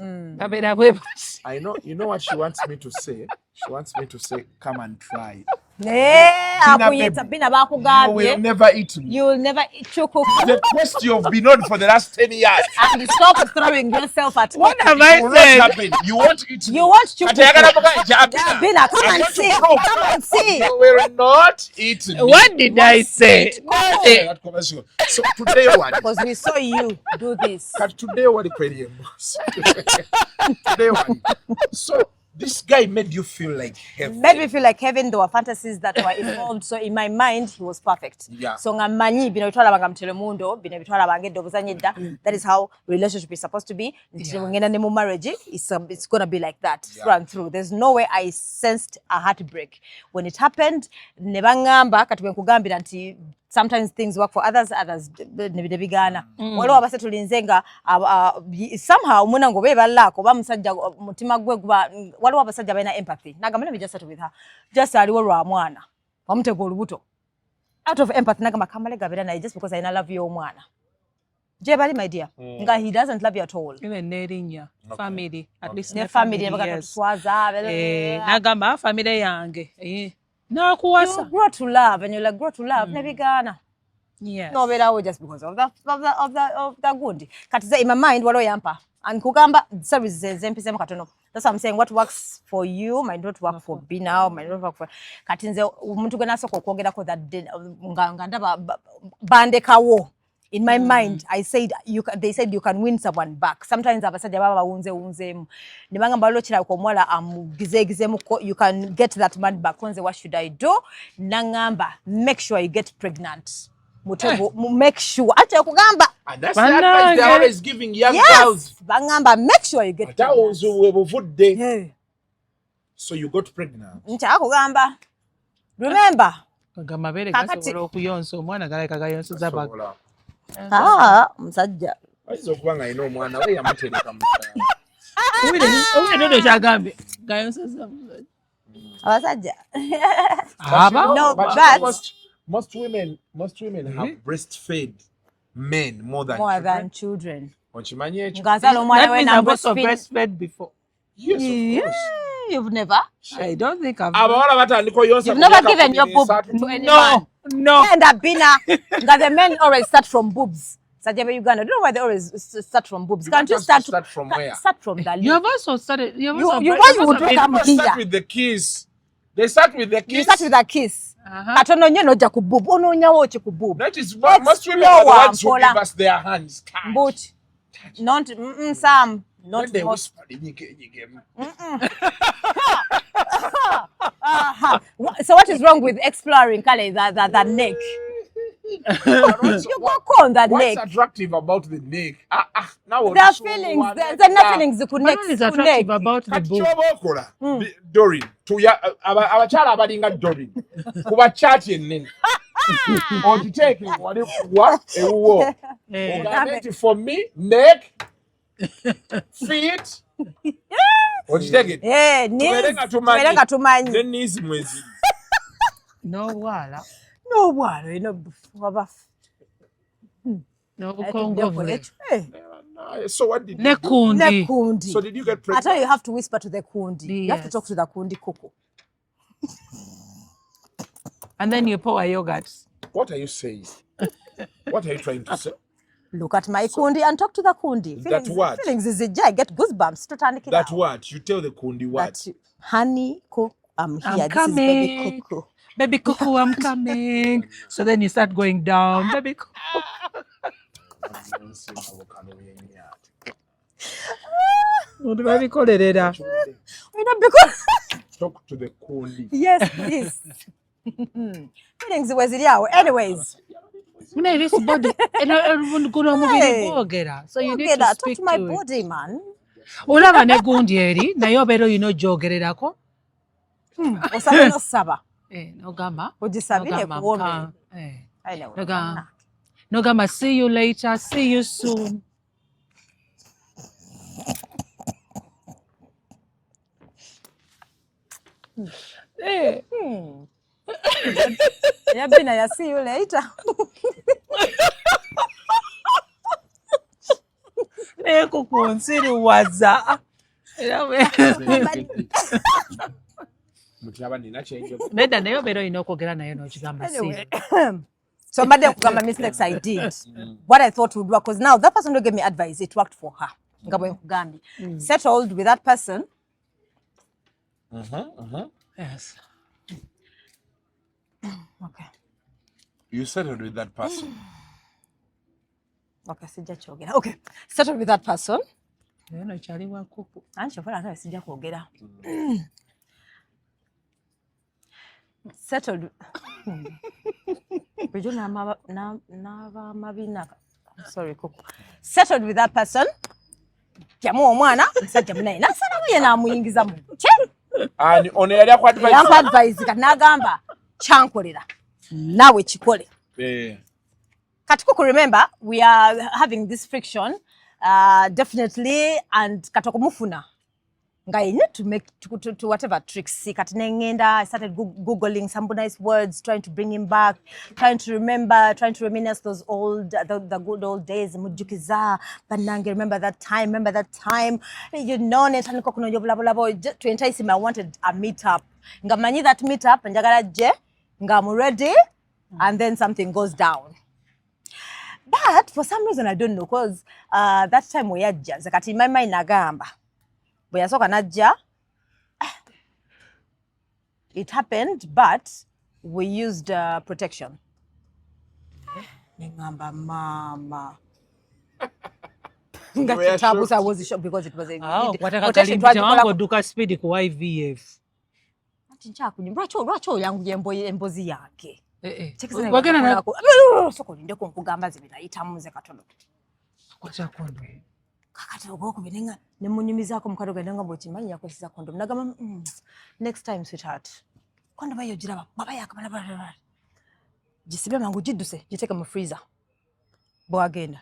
I know. You know what she wants me to say? She wants me to say, come and try. You will never eat me. You will never eat choco. The quest you have been on for the last 10 years. And stop throwing yourself at me. What have I said? You won't eat me. You want choco. Bina, come and see. Come and see. You will not eat me. What did I say? So today what? Because we saw you do this. Today what? Today what? So this guy made you feel like heaven. Made me feel like heaven. There were fantasies that were involved. So in my mind, he was perfect. Yeah. So ngamanyi bino bitwala banga mtelemundo, bino bitwala banga dobuzanyida. That is how relationship is supposed to be. Ngena ne mu marriage, it's gonna be like that through and through. There's no way I sensed a heartbreak when it happened. Nebangamba katwe nkugambira nti sometimes things work for others nebigana. Waliwo abase tulinzenga somehow munango bebalako bamusajja mutima gwe kuba waliwo abasajja balina empathy. Nagamba let me just settle with her. Just aliwo lwa mwana. Wamutega olubuto. Out of empathy nagamba kamale gabira naye just because I love you omwana. Jebali my dear. Nga he doesn't love you at all. Even nerinya family at least ne family nebagata tuswaza. Nagamba family yange. You grow to love and you like grow to love nebigana. Yes. No better just because of the good. Katiza in my mind walo yampa. And kugamba services empise katono. That's what I'm saying. What works for you might not work for B now, might not work for Katinze umuntu gena soko kwogera ko that nganda bande kawo. In my mind, I said they said you can win someone back. Sometimes abasajja baba unzemu. Nibanga lo kira ko mwala amugizegizemu ko you can get that man back. Konze what should I do? Nangamba make sure you get pregnant. Mutego make sure acha kugamba. And that's the advice they're always giving young girls. Bangamba make sure you get pregnant. So you got pregnant. Ncha kugamba. Remember. Gamabere gasobola okuyonsa omwana galeka gayonsa baga. Musajja. Ayinza okuba nga alina omwana we yamutereka mu Owulire kyagambye gayonsa abasajja. No, but most women have breastfed men more than children. Okimanyi ekyo? That means I've also breastfed before. Yes, of course. You've never? I don't think I've. You've never given your boob to anyone? No. And the men always start from boobs. Sajjabe Uganda, I don't know why they always start from boobs. Can't you start from where? Start from the You have also started. Why you would come here? Start with the kiss. They start with the kiss. You start with a kiss. Katono nyo noja ku boob. Ono nyawo chi ku boob. That is what most women are the ones who give us their hands. But not some. Not they most. So what is wrong with exploring the neck? You go on that neck. What's attractive about the neck? Now there are feelings. There are feelings. What is attractive about the boob? Doreen. Abakyala abalinga Doreen. Kuba church ennene. Otiteke wali kuwa ewuwo. Ogambe for me, neck, feet. Otiteke. Tumelenga tumanyi. Then knees mwezi. No wala. No wala. You know, no bukongo. So what did you do? Nekundi. So did you get pregnant? I tell you have to whisper to the kundi. Yes. You have to talk to the kundi kuku. And then you pour yogurt. What are you saying? What are you trying to say? Look at my kundi and talk to the kundi. That what? Feelings is a I get goosebumps. That what? You tell the kundi what? That, honey, cook, I'm here. I'm this coming. is baby cuckoo. Baby cuckoo, I'm coming. So then you start going down. Baby cuckoo. Baby coloreda. Talk to the kundi. Yes, please. Feelings was it out. Anyways. This body. So you need to talk speak to my to body, man. Olaba ne gundi eri naye obeera olina ogyogererako. Osaba nosaba. Nogamba. Ogisabire kuwome. Nogamba, see you later, see you soon. Yabina ya see you later. Kukunsiriwaza. Nedda naye obeera olina okwogera naye n'okigamba So madam kugamba mistakes I did. What I thought would work, because now that person who gave me advice, it worked for her. Settled with that person. Yes. Okay. You settled with that person. Okay, okay. Settled with that person. Settled. Sorry, Coco. Settled with that person. And on the advice kanagamba chankolera nawe chikole. Katuko, remember we are having this friction definitely, and katokomufuna I need to make to whatever tricks. I started googling some nice words, trying to bring him back, trying to remember, trying to reminisce those old, the good old days. Mujukiza, Banange, remember that time. You know, to entice him, I wanted a meetup. Ngamanyi that meetup, and jagala je, ngamu ready, and then something goes down. But for some reason, I don't know, because that time we had jazz. In my mind, nagamba. It happened, but we used protection. Nengamba mama. Ngati I was shocked because it was a wataka kalimbicha wangu duka speed ku IVF. Ati nchakunyumba lwacho yangu embozi yake. Wagena na soko ndeko nkugamba zibinayita muze katono. Kwacha kondo. Kakati ogoko benenga nemunyumizako mukado gananga bochimanyi yakwesiza kondo. Nagamba next time sweetheart. Kondo bayo jiraba baba yakamala. Jisibe mangu jiduse jiteka mu freezer. Bwagenda.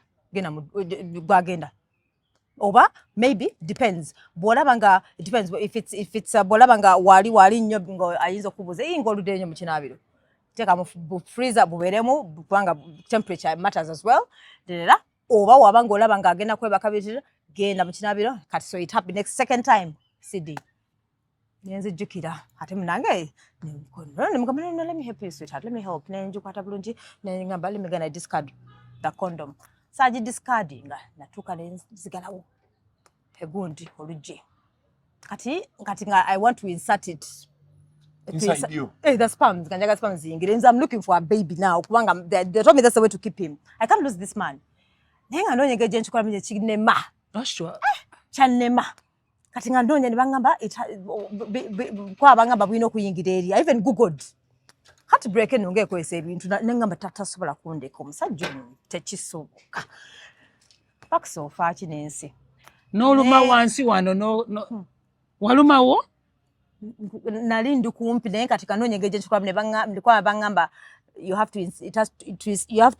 Bwagenda. Oba maybe depends. Bwolabanga it depends if it's bwolabanga wali nnyo ngo ayinza kubuza ingo lude nnyo mukinabiro. Teka mu freezer buberemu bwanga temperature matters as well. Dera oba wabanga olabanga agenda kweba kabitira genda mukinabiro kati so it happen next second time CD. Nenze jukira ate munange nemugamba let me help you sweetheart, let me help nenjukwata bulungi nengamba let me gonna discard the condom. Saji discardinga natuka nenzigalawo egundi oluje kati I want to insert it inside you. The sperms kanjaga sperms zingirenza. I'm looking for a baby now kubanga they told me that's the way to keep him. I can't lose this man. Nenga ndonye geje nchukula mije chignema Joshua chanema kati nga ndonye ni bangamba kwa bangamba bwino kuyingira eri. I even googled heartbreak nonge kwese ebintu nengamba tatasobola kundeka omusajja tekisoboka pakso fachi nensi noluma wansi wano no walumawo nali ndi kumpi naye kati kanonye geje nchukwa ndikwa bangamba you have to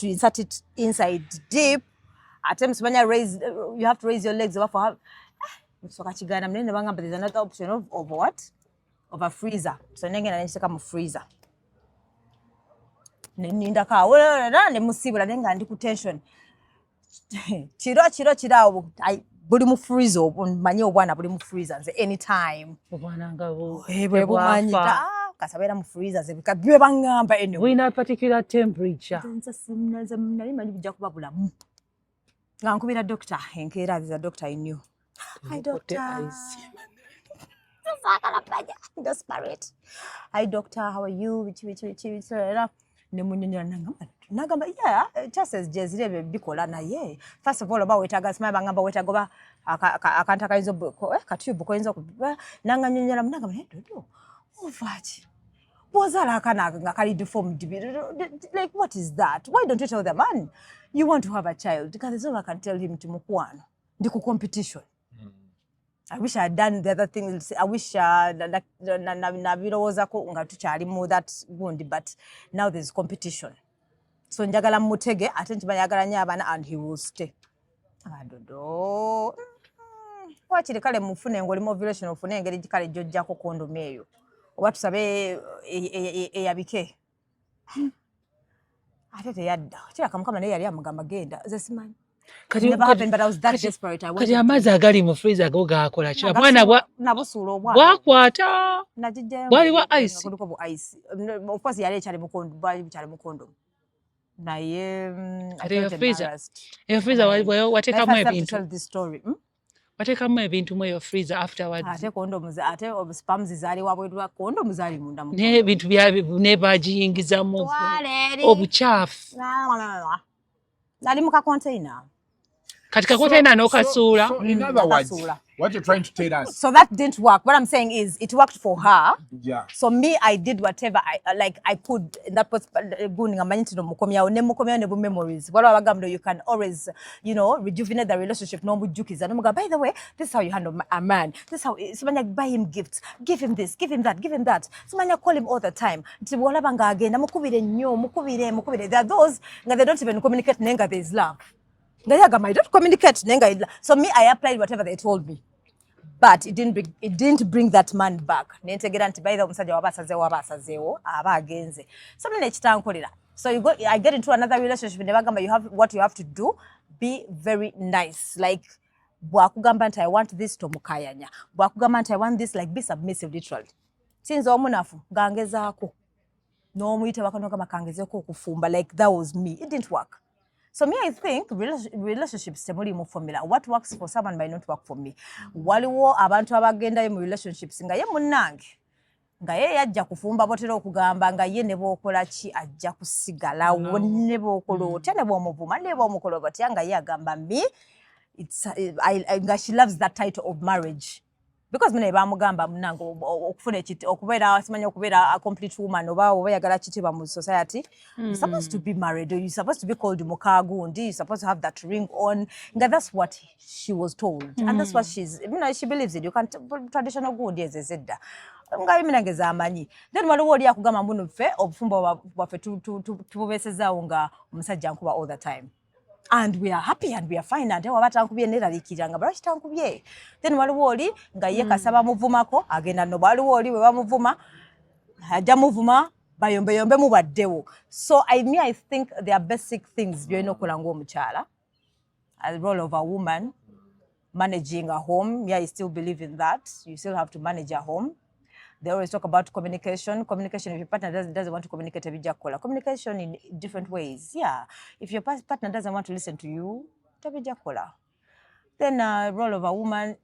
insert it inside deep attempts when you have to raise your legs for how so kachigana mnene bangamba there's another option of what of a freezer so nenge na ncheka mu freezer ninda ka wala ne musibula nenga ndi ku tension chiro buli mu freezer manye obwana buli mu freezer nze anytime obwana ngabo bwe bumanyita kasabera mu freezer ze bikabye bangamba eno we not particular temperature nze simnaza nali manyi bijja kuba bulamu ngankubira doctor enkeera za doctor inyo hi doctor desperate. Hi doctor, how are you? Which nemunyanya nagamba yeah chances jezire bikola na ye first of all about wetaga smile bangamba wetagoba akantaka izo katubu koinzo nanganyanya nagamba dodo ovachi bozala kana ngakali deformed like what is that? Why don't you tell the man you want to have a child? Because there's no I can tell him to mukwana ndiku competition. I wish I had done the other things. I wish nabiroza ko nga tuchali mu that gundi, but now there's competition. So njagala mutege atenti bayagala nyabana and he will stay. Adodo. Wachire kale mufune ngoli mo violation ofune ngeri kale jojja ko kondo meyo. Oba tusabe eyabike. Atete yadda. Kira kamukama ne yali amugamba genda. Zesimani. Never happened, but I was that desperate. I wanted. Kati amazi agali mu freezer go gakola cha bwana bwa nabusulo bwakwata bwali wa ice kuliko bu ice of course yale chali mukondo bwali chali mukondo na ye freezer wateka mu ebintu tell this story wateka mu ebintu mu freezer afterwards ate condoms ate sperms zali wabwedwa condoms zali munda mu ne ebintu bya ne bajingiza mu obuchafu nali muka container katika container no kasula. So in other words, what you're trying to tell us. So that didn't work. What I'm saying is it worked for her. Yeah. So me, I did whatever I could. That was going to memories. What you can always, rejuvenate the relationship. No bujukiza. No by the way, this is how you handle a man. This is how somebody buy him gifts, give him this, give him that, give him that. Somebody call him all the time. There are those that they don't even communicate. Nenga there is love. I don't communicate. So me, I applied whatever they told me, but it didn't bring that man back. So I get into another relationship. You have what you have to do. Be very nice. Like I want this to mukayanya. I want this, like be submissive literally. Since omunafu gangezako no muite bakano kama kangezeko kufumba, like that was me. It didn't work. So me, I think relationships temuli mu formula. What works for someone might not work for me. Waliwo abantu abagenda mu relationships nga ye munange nga ye yajja kufumba botera okugamba nga ye ne bookola ki ajja kusigalawo ne bookola otya ne bw'omuvuma ne bw'omukola batya nga ye agamba me nga she loves that title of marriage because mune bamugamba munange okufuna okubeera simanyi okubeera a complete woman oba yagala kitibwa mu society you're supposed to be married or you're supposed to be called mukagundi you're supposed to have that ring on nga that's what she was told and that's what she believes in you can't traditional gundi ezezedda nga mina ngeza amanyi then waliwo oli akugamba mbuno ffe obufumbo bwaffe tububeesezaawo nga omusajja nkuba all the time and we are happy and we are fine and waba tankubye neraliikiranga balwaki tankubye then waliwo oli nga ye kasaba muvumako agenda no waliwo oli we bamuvuma ajja muvuma bayombeyombe mubaddewo so I think there are basic things byolina okukola ng'omukyala as role of a woman managing a home I still believe in that you still have to manage a home. They always talk about communication. Communication, if your partner doesn't want to communicate, communication in different ways. Yeah. If your partner doesn't want to listen to you, then role of a woman,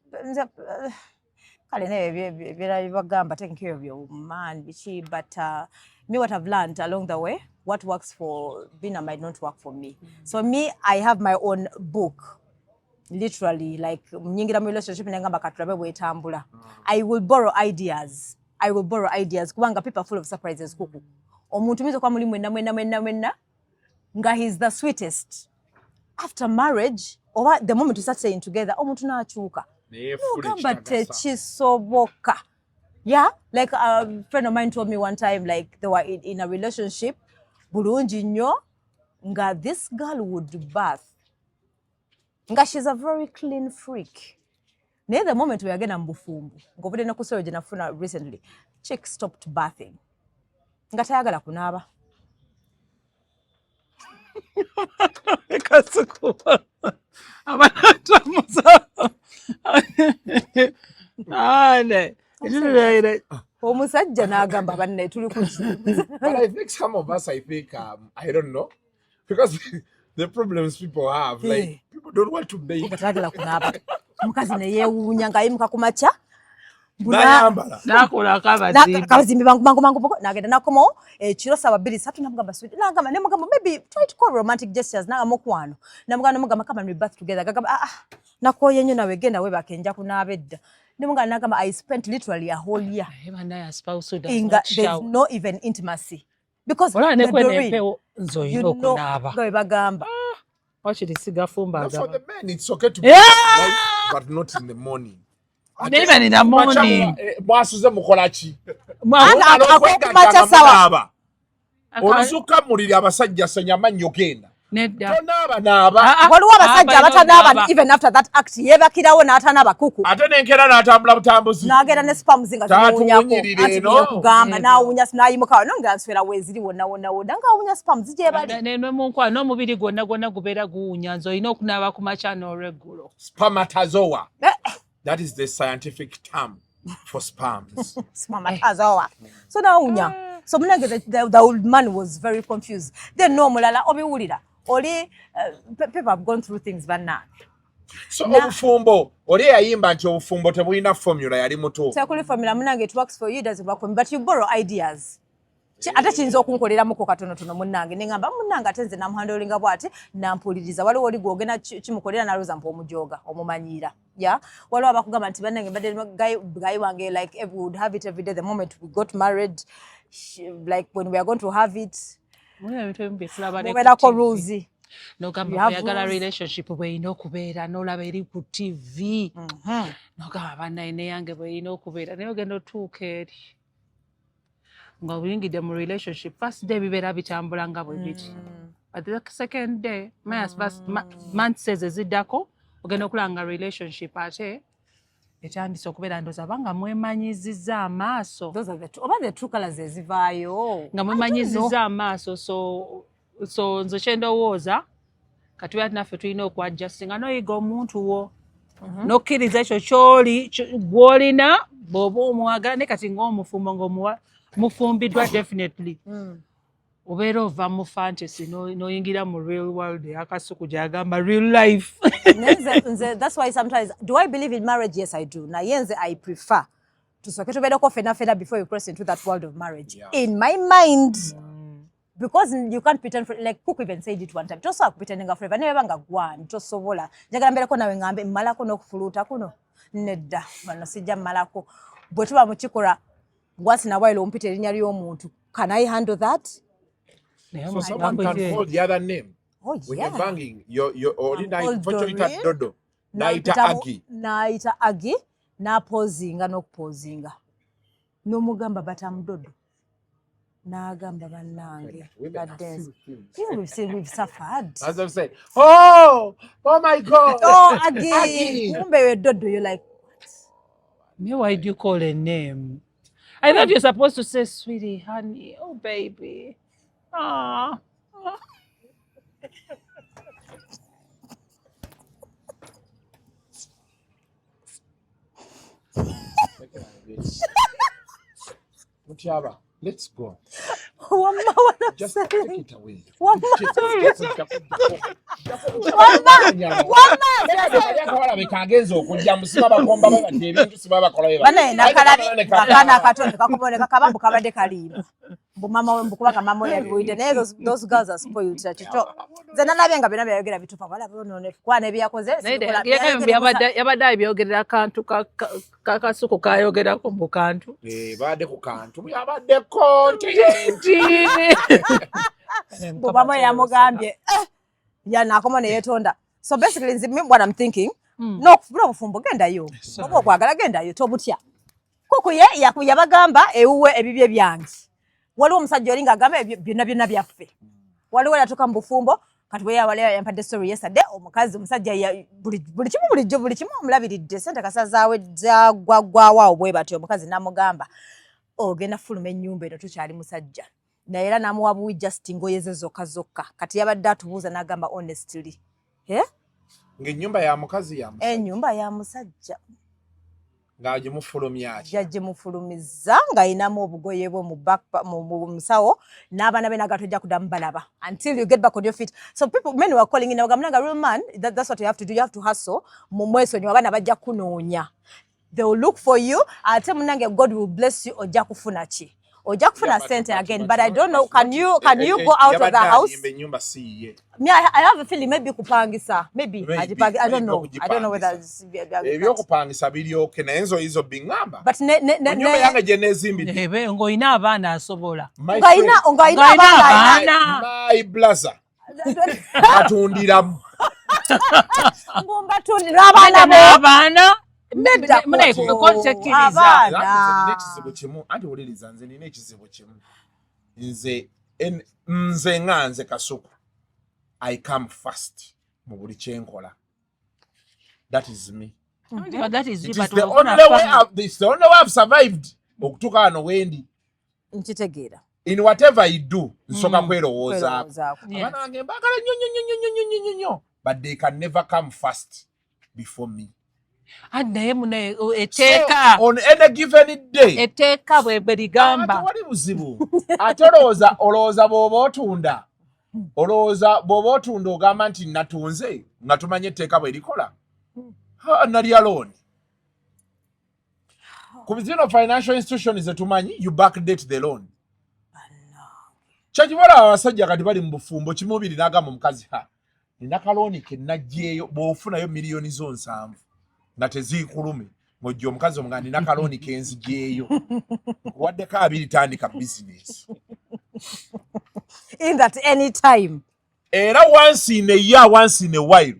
taking care of your man, but me what I've learned along the way, what works for Bina might not work for me. So me, I have my own book. Literally, like relationship I will borrow ideas. Kubanga people are full of surprises. Omuntu mizo kwa muli mwena nga he's the sweetest. After marriage, or the moment you start staying together, omuntu naachuka. Nogamba tekisoboka. Yeah, like a friend of mine told me one time, like they were in a relationship, bulungi nnyo, nga this girl would bath. Nga she's a very clean freak. Near the moment we are getting mbufumbu. Ngobede na kusoro jena funa recently. Chick stopped bathing. Nga tayagala kunaba. Kasuku. Abanata musa. Ane. Musajja n'agamba banne tuli kuki. But I think some of us, I don't know. Because the problems people have, like, people don't want to bathe. Mukazi ne yeewuunya ng'ayimuka ku makya. Nakola kabazimbi bangu nagenda nakomo ekiro sawa 2-3 namugamba sweet nagamba ne mugamba maybe try to call romantic gestures mukwano namugamba kama we bath together gagamba nakoye nnyo nawe genda we bakenja kunabedda ne mugamba nagamba I spent literally a whole year there's no even intimacy because Doreen, you know bagamba wakiri sigafumba for the men it's okay to be night, but not in the morning. Even in the morning. Mwasuze mukolachi. Akumacha sawa. Oluzuka muliri abasajja sanyama nyogenda. Nedda. Naba. Waliwo abasajja abatanaba even after that act yebakirawo n'atanaba kuku. Ate nenkera n'atambula butambuzi. N'agenda ne spam zinga zimuwunyako. Ati kugamba n'awunya n'ayimuka n'onga nswera weziri wonna nga awunya spam zije bali. Ne munkwa n'omubiri gwonna gubeera guwunya nzo olina okunaaba ku makya n'olweggulo. Spermatozoa. That is the scientific term for sperms. Spermatozoa. So n'awunya. So the old man was very confused. Then no mulala obiwulira. Oli people have gone through things banana. So obufumbo oli yayimba nti obufumbo tebulina formula yali mutuufu. Tekuli formula munange it works for you doesn't work for me but you borrow ideas. Ate kiyinza okunkolera muko katonotono munange nengamba munange atenze namuhandolinga bwati nampuliriza waliwo oli gwogena kimukolera naloza mpa omujoga omumanyiira yeah waliwo abakugamba nti bannange badde guy wange like we would have it every day the moment we got married like when we are going to have it mubeerako rules nogamba oyagala relationship bweyina okubeera n'olaba eri ku TV nogamba bannaye neyange bweyina okubeera naye ogenda otuuka eri nga oyingidde mu relationship first day bibeera bitambula nga bwe biti but the second day months eziddako ogenda okulanga relationship ate etandise okubeera ndoza banga mwemanyizizza amaaso oba the true colors ezivaayo nga mwemanyizizza amaaso so nze kyendowooza kati bati naffe tulina okuadjustinga noyiga omuntu wo nokkiriza ekyo kyoli gwolina bw'oba omwagala ne kati ng'omufumbo ng'omufumbiddwa definitely obeera ova mu fantasy noyingira mu real world yakasuku gyagamba real life. That's why sometimes do I believe in marriage? Yes I do. Naye nze I prefer tusooke tubeereko fena before you cross into that world of marriage. In my mind, because you can't pretend for, like Cook even said it one time. Tosobola pretending forever. Never banga gwani. Tosobola. Njagala mbeereko nawe ngambe malako n'okufuluuta kuno. Nedda. Bano sijja malako. Bwe tuba mu kikola once in a while ompita erinnya ly'omuntu. Can I handle that? So someone can hold the other name. Oh, when yeah. you're banging, you're Dodo. Naita Agi. Naita Agi. Na pozinga n'okupozinga. N'omugamba batamu Dodo. N'agamba bannange. We've suffered. As I've said, oh my God. Oh, Agi. Kumbe Dodo, you're like, what? Me, why do you call a name? I thought you're supposed to say, sweetie, honey, oh, baby. Aww. Mutiaba, let's go. Just take it away. Those girls are spoiled. Zenalabyenga bina byayogera bitupa wala bonone kwana ebyakoze yabadde byogerera kantu Kasuku kayogerako mu kantu badde ku kantu yabadde content bubamo yamugambye ya nakoma ne yetonda. So basically what I'm thinking, no kufuna bufumbo gendayo oba okwagala gendayo tobutya kuku ye yakuyabagamba ewuwe ebibye byange waliwo omusajja olinga agamba byonna byaffe waliwo yatuka mu bufumbo kati bwe yawali yampadde story yesterday omukazi omusajja buli kimu omulabiridde sente kasazaawe zagwaggwawo bwe batyo omukazi namugamba ogenda fuluma ennyumba eno tukyali musajja naye era namuwa buwi just ngoye ze zokka kati yabadde atubuuza n'agamba honestly ng'ennyumba ya mukazi ennyumba ya musajja ng'agimufulumya ng'ayinamu obugoye bwe mu musawo n'abaana be n'agatojja kudamu balaba until you get back on your feet. So men were calling in bagamulanga real man, that's what you have to do. You have to hustle mu mwesonyi abaana bajja kunoonya. They will look for you. Ate munange God will bless you ojja kufuna ki ojja kufuna sente again, but I don't know, can you go out of the house? Me, I have a feeling maybe kupangisa, maybe I don't know whether ebyokupangisa biri okay naye enzo izo bingamba but nyumba yange gye nezimbidde ngoyina abaana asobola ngoyina abaana my blazer atundiramu ngomba tundira abaana nekizibu kimu anti wuliriza nze nina ekizibu kimu nze nga nze Kasuku I come first mu buli kyenkola. That is me. That is you, it's the only way I've survived okutuuka wano wendi nkitegeera in whatever I do nsoka kwerowoozaako abaana bange mbagala nnyo but they can never come first before me. Naye mune eteeka on any given day eteeka bwe ligamba wali buzibu ate olowooza bw'oba otunda ogamba nti natunze nga tumanye etteeka bwe likola nali alone ku zino financial institutions zetumanyi you backdate the loan kyakibola abasajja kati bali mu bufumbo kimubiri n'agamba omukazi nina kalooni ke najjeeyo bw'ofunayo miliyoni zo 7 nga teziikulume ng'ojja omukazi omugamba nina kalooni ke nzijeeyo waddeko 2 tandika business in that any time era once in a year once in a while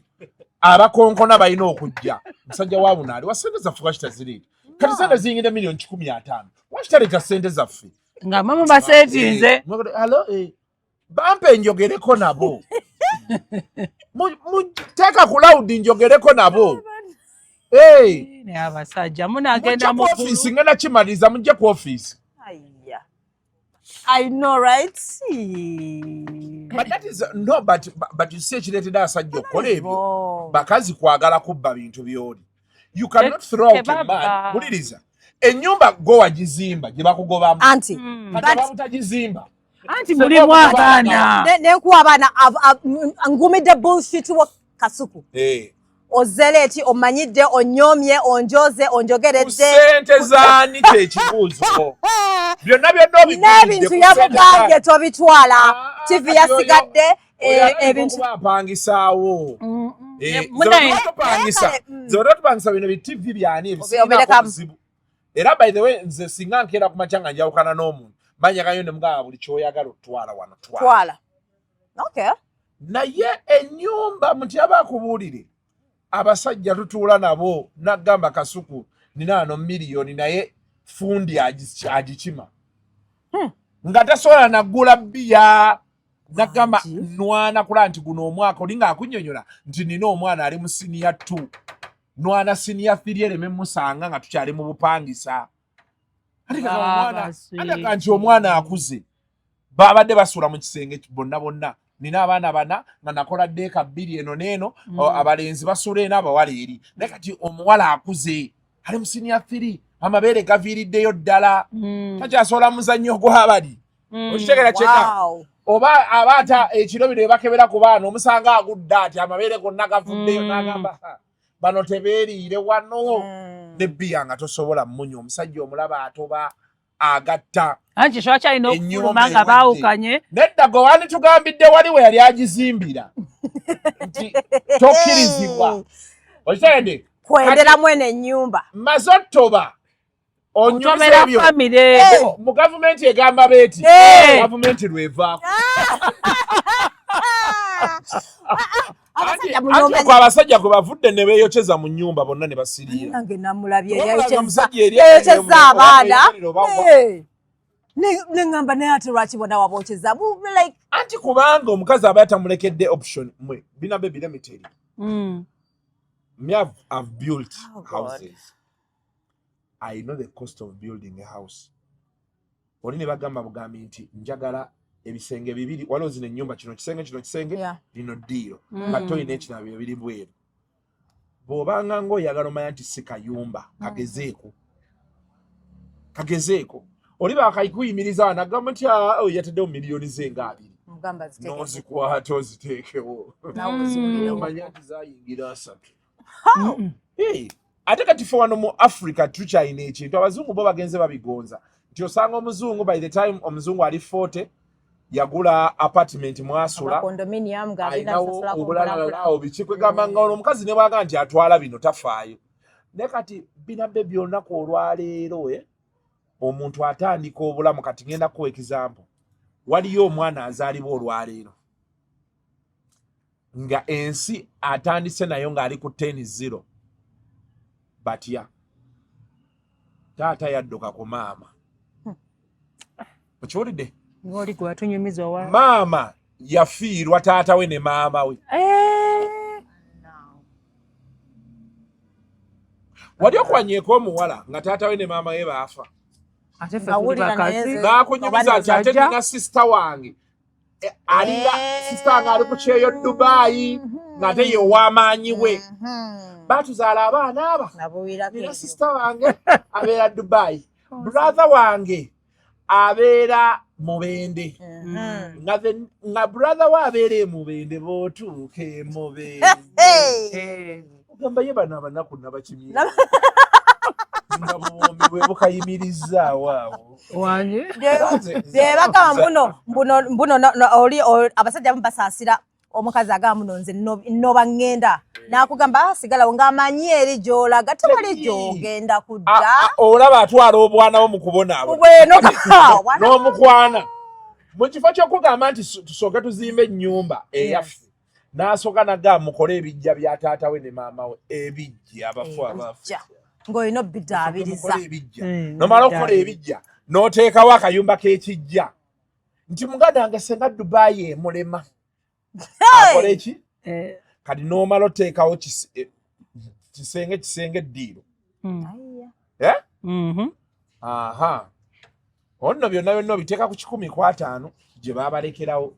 abakonkona balina okujja musajja wa bunaali wa sente zaffe lwaki taziriita kati sente ziyingidde miliyoni 15 lwaki taleeta sente zaffe nga mama baseetinze bampe njogereko nabo teeka ku lawudi njogereko nabo ne abasajja munagenda mu office ngenda kimaliriza mujje ku office. I know, right? But that is no, but you say kireetedde asajja okukola ebyo bakazi kwagala kubba bintu byoli. You cannot throw out a man. Buliriza ennyumba go wagizimba gye bakugobamu anti batagizimba anti mulimu abaana nenkuwa abaana ngumidde bullshit wa Kasuku ozeleeti omanyidde onyomye onjoze onjogeredde sente zaani kyekibuuzo byonna n'ebintu yabugambye tobitwala TV yasigadde ebintu bapangisaawo zotopangisa bino bi-TV byani ebisinako buzibu era by the way nze singa nkeera ku makya nga njawukana n'omuntu manyakanyo ne mugamba buli kyoyagala otwala wano twala okay naye ennyumba mutyaba akubuulire abasajja tutuula nabo nagamba Kasuku nina ano miliyoni naye fundi agikima nga tasobola naggula bbiya nagamba nwana kula nti guno omwaka olinga akunnyonnyola nti nina omwana ali mu siniya 2 nwana siniya 3 ereme musanga nga tukyali mu bupangisa ataka nti omwana akuze babadde basuula mu kisenge bonna nina abaana 4 nga nakola ddeeka 2 eno neeno abalenzi basuula eno abawala eri naye kati omuwala akuze ali mu siniya 3 amabeere gaviiriddeyo ddala takyasobola muzannyo gw'abali okitegeera kyeka oba abaata ekiro bino bakebera ku baana omusanga agudde ati amabeere gonna gavuddeyo n'agamba bano tebeeriire wano nebbiya nga tosobola mmunya omusajja omulaba atoba agatta anti shwa kyalina okufuluma nga baawukanye nedda gwe wanditugambidde wali we yali agizimbira nti tokkirizibwa okitegedde kwenderamu eno ennyumba maze ottoba otobera famire mu gavumenti egamba beeti gavumenti lwevaako anti kwa abasajja kwe bavudde ne beeyokyeza mu nnyumba bonna ne basiriira nange namulabye yeyokyeza abaana neŋŋamba naye ate lwaki bona wabokyeza anti kubanga omukazi aba yatamulekedde option mwe binabe biremiteri me I've built houses. I know the cost of building a house. Oli ne bagamba bugambi nti njagala ebisenge bibiri waliwo zino ennyumba kino kisenge lino ddiiro kati olina ekirala bibiri bweru bw'obanga ng'oyagala omanya nti si kayumba kagezeeko oli bakayikuyimiriza wanagamba nti yataddewo miliyoni ze nga 2 n'ozikwata oziteekewo omanya nti zayingira 3 ate kati ffe wano mu Africa tukyalina ekintu abazungu bo bagenze babigonza nti osanga omuzungu by the time omuzungu ali 40 yagula apartment mwasula ayinawo obulalalalawo bikikwegamba nga ono omukazi ne bwaga nti atwala bino tafaayo naye kati binabbe byonnaku olwaleero omuntu atandika obulamu kati ngenda kuwa example waliyo omwana azaalibwa olwaleero nga ensi atandise nayo ng'ali ku 10-0 batya taata yadduka ku maama okiwulidde maama yafiirwa taata we ne maama we wali okuwanyeeko omuwala nga taata we ne maama we baafa n'akunyumiza nti ate nina sisita wange alira sisita wange ali ku kyeyo Dubai ng'ate ye ow'amaanyi we batuzaala abaana aba nina sisita wange abeera Dubai brother wange abeera Mubende nga brother we abeera e Mubende bootuuka e Mubende ogamba ye bano abanaku nabakimira nga bombi bwe bukayimirizaawo awo bagamba mbuno oli abasajja basaasira omukazi agamba muno nze noba ngenda n'akugamba sigalawo ng'amanyi eri gy'olaga tewali gy'ogenda kudda olaba atwala obwana bo mu kubonaabo n'omukwana mu kifo ky'okugamba nti tusooke tuzimbe ennyumba eyaffe n'asooka nagamba mukole ebijja bya taata we ne maama we ebijja abafu abaffe ng'olina obbidaabiriza nomala okukola ebijja n'oteekawo akayumba k'ekijja nti muganda wange senga Dubai emulema akole eki kati n'omala oteekawo kisenge ddiiro onno byonna obiteeka ku 10-5 gye baabalekerawo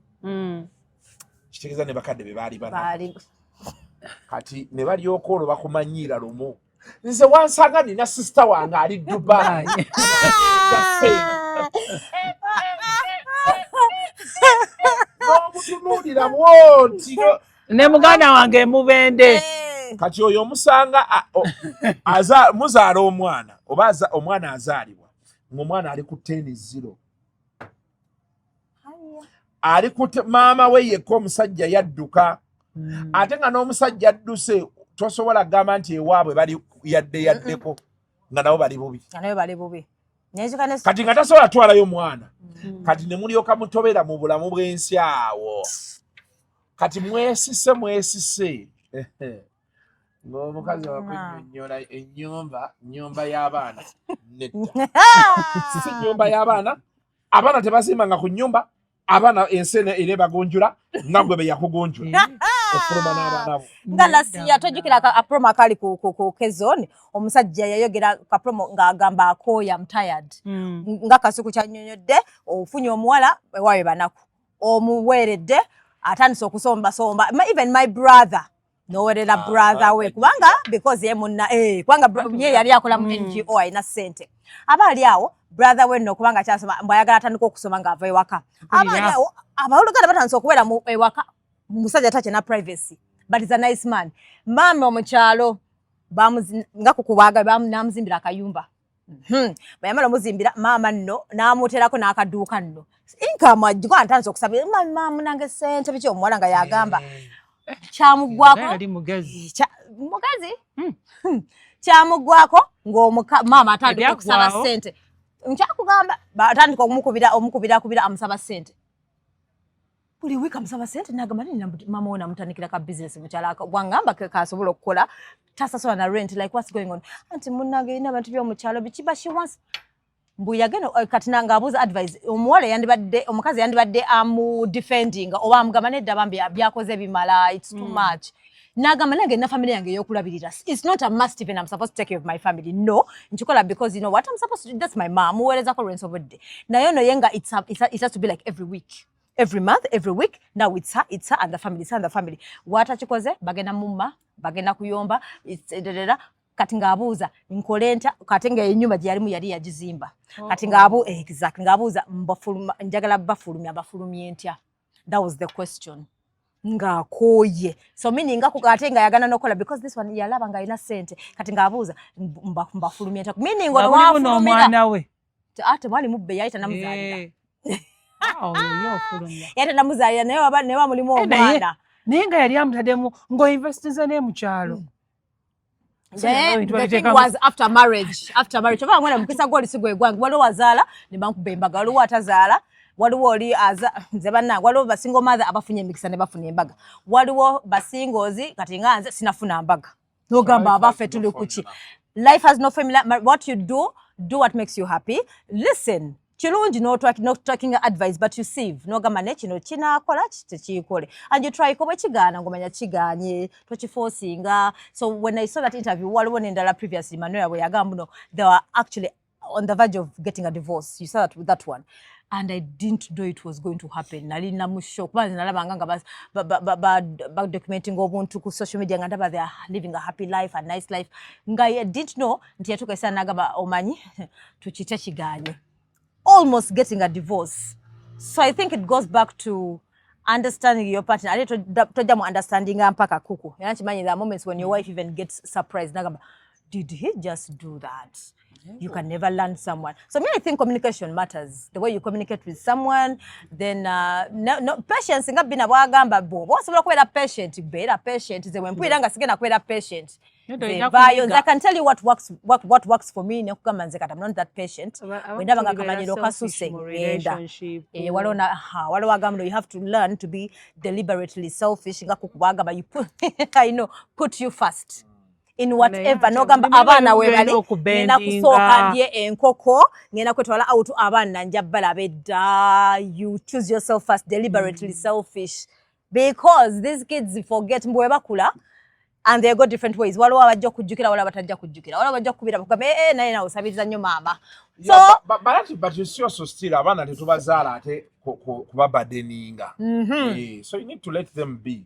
kitegeeza ne bakadde be baali bana kati ne balyoka olwo bakumanyiira lumu nze wansanga nina sisita wange ali Dubai n'omutunuulira bwoti ne muganda wange Mubende kati oyo omusanga muzaala omwana oba omwana azaalibwa ng'omwana ali ku 10-0 ali ku maama we yekka omusajja yadduka ate nga n'omusajja adduse tosobola kugamba nti ewaabwe bali yaddeko nga nabo bali bubi kati nga tasobola twalayo mwana kati ne mulyoka mutobera mu bulamu bw'ensi awo kati mwesise ng'omukazi wakunyonnyola ennyumba y'abaana nedda si nnyumba y'abaana abaana tebasimbanga ku nnyumba abaana ensi era bagonjula nga gwe be yakugonjula ofuluma n'abaana bo nga lasiya tojjukira akapromo akali ku kezone omusajja yayogera kapromo ng'agamba akooya mtired nga Kasuku kyannyonnyodde ofunye omuwala ewaawe banaku omuweeredde atandise okusomba even my brother nowerera brother we kubanga because ye munna kubanga ye yali akola mu NGO ayina ssente abaali awo brother we nno kubanga kyasoma mbwayagala atandika okusoma ng'ava ewaka abaali awo abawoluganda batandise okubeera mu ewaka musajja tache na privacy but he's a nice man mama omukyalo nga kukubaga namuzimbira akayumba bayamala omuzimbira mama nno n'amuteerako n'akaduuka nno income ajiko atandise okusabira mama nange ssente biki omuwala nga yagamba kyamugwako ali mugazi kyamugwako ng'omama atandika okusaba ssente nkyakugamba atandika omukubira amusaba ssente buli wiiki amusaba ssente n'agamba nina mama we namutandikira ka business mukyala wangamba kasobola okukola tasasola na rent like what's going on anti munnange yina abantu by'omukyalo bikiba she wants mbuyageno kati ng'abuuza advice omuwala omukazi yandibadde defending oba amugamba nedda bambi byakoze bimala it's too much n'agamba nange na family yange ey'okulabirira it's not a must even I'm supposed to take care of my family no nkikola because you know what I'm supposed to do that's my mom muweerezako rent obudde naye ono ye nga it has to be like every week every month every week now it's her and the family watakikoze bagenda mumma bagenda kuyomba kati ng'abuuza nkole ntya kati ng'ennyumba gye yalimu yali yagizimba kati ng'abuuza njagala bafulumye ntya that was the question ng'akooye so meaning ate nga yagana n'okola because this one yalaba ng'alina ssente kati ng'abuuza mbafulumye ntya meaning omwana we ate mwali mubbe yayita namuzaalira yayita namuzaalira naye bamulimu omwana naye nga yali amutaddemu ng'oinvestiza ne mukyalo the thing was after marriage oba mwana mukisa gwoli sigwe gwange waliwo wazaala ne bankuba embaga waliwo atazaala waliwo oli nze bannange waliwo basingo mother abafunye emikisa ne bafuna embaga waliwo basingoozi kati nga nze sinafuna mbaga n'ogamba abaffe tuli kuki life has no formula what you do what makes you happy listen kirungi not talking advice but you save n'ogamba ne kino kinaakola tekikole and you try ko bwe kigaana ng'omanya kiganye tokiforcinga so when I saw that interview waliwo n'endala previously Manuel bwe yagamba no they were actually on the verge of getting a divorce you saw that with that one and I didn't know it was going to happen nali namushock kuba nalabanga nga ba documenting obuntu ku social media nga ndaba they are living a happy life a nice life nga I didn't know nti yatuuka essaawa n'agamba omanyi tukite kiganye almost getting a divorce so I think it goes back to understanding your partner ate tojja mu understanding mpaka kuku era kimanyi there are moments when your wife even gets surprised nagamba did he just do that you can never learn someone so I think communication matters the way you communicate with someone then no patience nga bina bwagamba bo osobola kubeera patient ze wempulira nga sigenda kubeera patient I can tell you what works for me nekugamba nze kati I'm not that patient wendaba nga kamanyiro kasuse ngenda waliwo agamba you have to learn to be deliberately selfish nga kukubagamba you put you first in whatever nogamba abaana we bali ngenda kusooka ndye enkoko ngenda kwetwala out abaana njabala bedda you choose yourself first deliberately selfish because these kids forget mbwe bakula and they go different ways waliwo abajja okujjukira waliwo abatajja kujjukira waliwo abajja kubira bakugamba naye nawe osabiriza nnyo maama so but you see also still abaana tetubazaala ate kubabadeninga so you need to let them be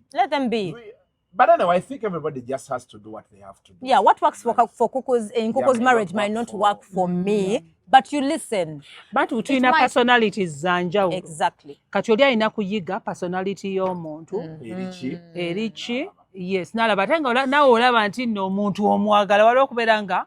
but anyway, I think everybody just has to do what they have to do. Yeah, what works for Kuku's in Kuku's marriage might not work for me, but you listen. But between personalities zanjawulo. Exactly. Kati oli alina kuyiga personality y'omuntu. Erichi yes nalaba ate nga nawe olaba nti nno omuntu omwagala waliwo okubeera nga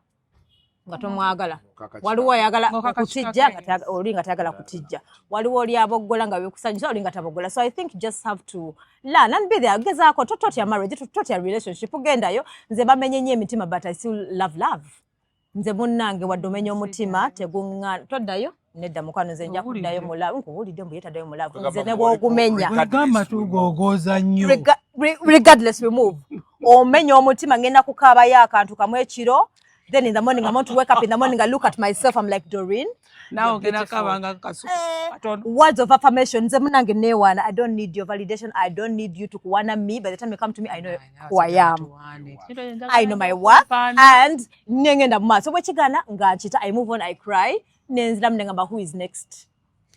tomwagala waliwo ayagala okutijja oli nga tayagala kutijja waliwo oli aboggola nga bekusanyusa oli nga taboggola so I think you just have to learn and be there gezaako totya marriage totya relationship ugendayo nze bamenye nnyo emitima but I still love nze munnange wadde omenya omutima teguŋŋaana toddayo nedda mukwano nze nja kuddayo mulavu nkuwulidde mbu yetaddayo mulavu nze ne bw'ogumenya gamba tugogooza nnyo regardless we move omenya omutima ngenda kukaabayo akantu kamu ekiro then in the morning I want to wake up in the morning I look at myself I'm like Doreen now ngena kabanga Kasuku words of affirmation nze munange newana I don't need your validation I don't need you to kuwana me by the time you come to me I know who I am I know my worth and ngenda mumaso bwekigana nga nkita I move on I cry nenzira mnengamba who is next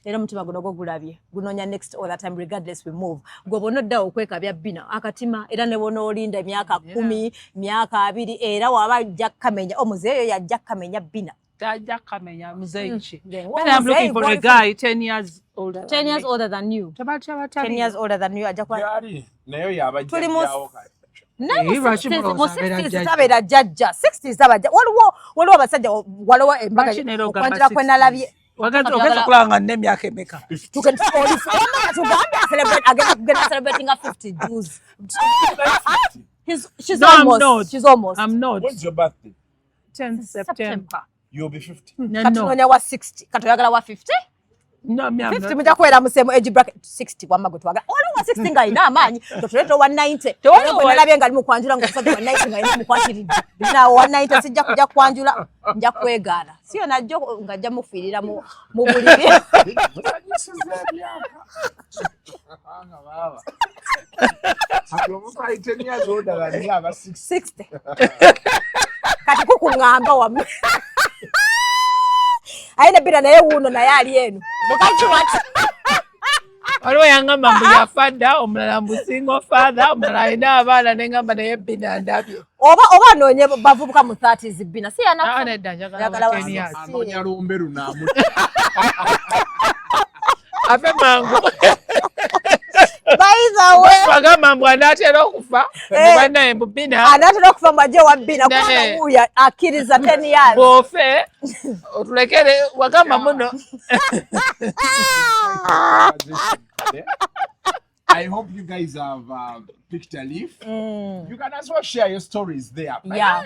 era mutima guno gulabye gunonya next all the time regardless we move gobono dda okweka bya bina akatima era ne bono olinda myaka 10 myaka 2 era waba jakkamenya omuzeeyo ya jakkamenya bina tajakkamenya muzeeyi when I'm looking for a guy 10 years older 10 years older than you 10 years older than you ajakwa yali nayo yabajjawo sabera jajja 60 sabajja waliwo abasajja waliwo embaga okwantira kwenalabye ogenda kulanga n'emyaka emeka celebrating a 50 Jews. She's almost. I'm not. When's your birthday? 10th September. You'll be 50. Katunonya wa 60. Katoyagala wa 50? No, me 50 mja kwera musemo age bracket 60 wama gutwaga. Oli wa 60 nga ina amanyi. Totoleto 190. Toyo nalabye nga ali mukwanjula ngo kusajja 190 nga ina mukwatiri. Bina 190 sijja kujja kwanjula nja kwegana. Siyo najjo nga jja mufirira mu buliri. Anga baba. Aklomo 10 years older than you aba 60. Kati kukungamba wa aina bira naye wuno naye ali enu mukazi wati waliwo yangamba mbu yafadda omulala mbu single father omulala alina abaana nengamba naye bina ndabye oba anoonye bavubuka mu 30s bina si yanedda njagala anoonya lumbe lunaamu afe mangu bagamba mbu anaatera okufa banaye mbu bina anaatera okufa mbu ajje wa bina kubanga wuuya akkiriza 10 years bw'ofe otulekere wagamba muno I hope you guys have picked a leaf. You can as well share your stories there. Yeah.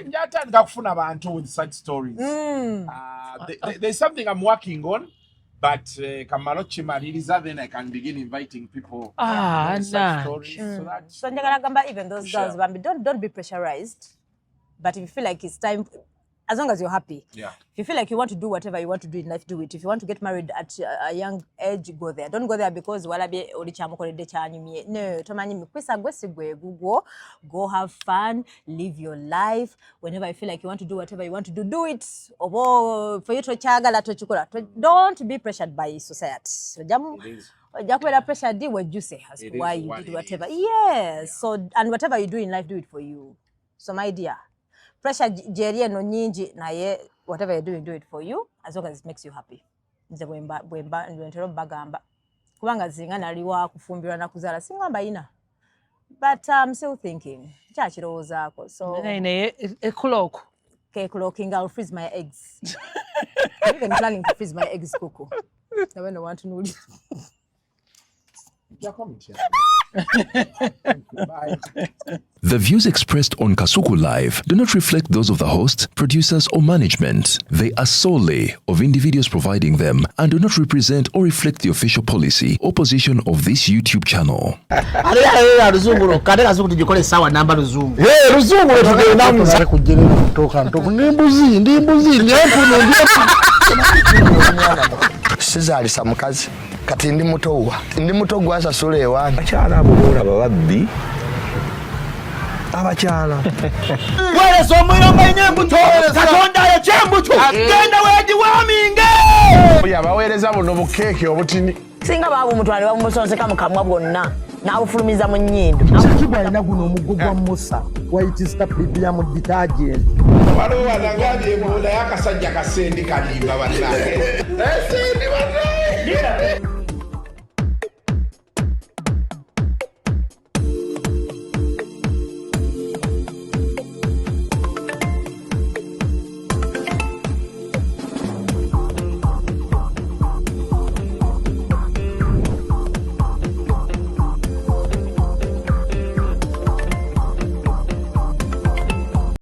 Kufuna abantu with such stories. There's something I'm working on. But Kamalo Chimaririza, then I can begin inviting people. Nice. Stories. So even those girls, don't be pressurized. But if you feel like it's time, as long as you're happy. Yeah. If you feel like you want to do whatever you want to do in life, do it. If you want to get married at a young age, go there. Don't go there because walabe oli chamukolede chanyumye. No, tomanyi mikwisa gwesigwe gugo. Go have fun, live your life. Whenever you feel like you want to do whatever you want to do, do it. Obo for you to chagala to chukura. Don't be pressured by society. So jakwela pressure di what you say as why you did whatever. Yes. Yeah. So and whatever you do in life, do it for you. So my dear. Pressure jerie no nyingi naye whatever you're doing, do it for you as long as it makes you happy. Nze bwemba ndwentero bagamba kubanga zinga naliwa kufumbirwa na kuzala singamba ina. But I'm still thinking chachirozaako so a clock clocking I'll freeze my eggs. I'm even planning to freeze my eggs kuku. I don't want to know. The views expressed on Kasuku Live do not reflect those of the host, producers, or management. They are solely of individuals providing them and do not represent or reflect the official policy or position of this YouTube channel. Ruzungu kade Kasuku tujikole sawa namba Ruzungu. Ruzungu wetu namuza kujira kutoka ntoko ndi mbuzi nyefu sizalisa mukazi kati ndi muto gwasa sule ewange abakyala abo bola bababbi abakyala werezo omuyomba enyembuto katonda yekyembuto genda wegiwaminge yabaweereza buno bukeeke obutini singa baabo omutwale bamusonseka mu kamwa bwonna n'abufulumiza mu nnyindo kibwa alina guno omuggo gwa musa wayitista biblia mu detergent waliwo wanagambye ebola y'akasajja kasendi kalimba bannange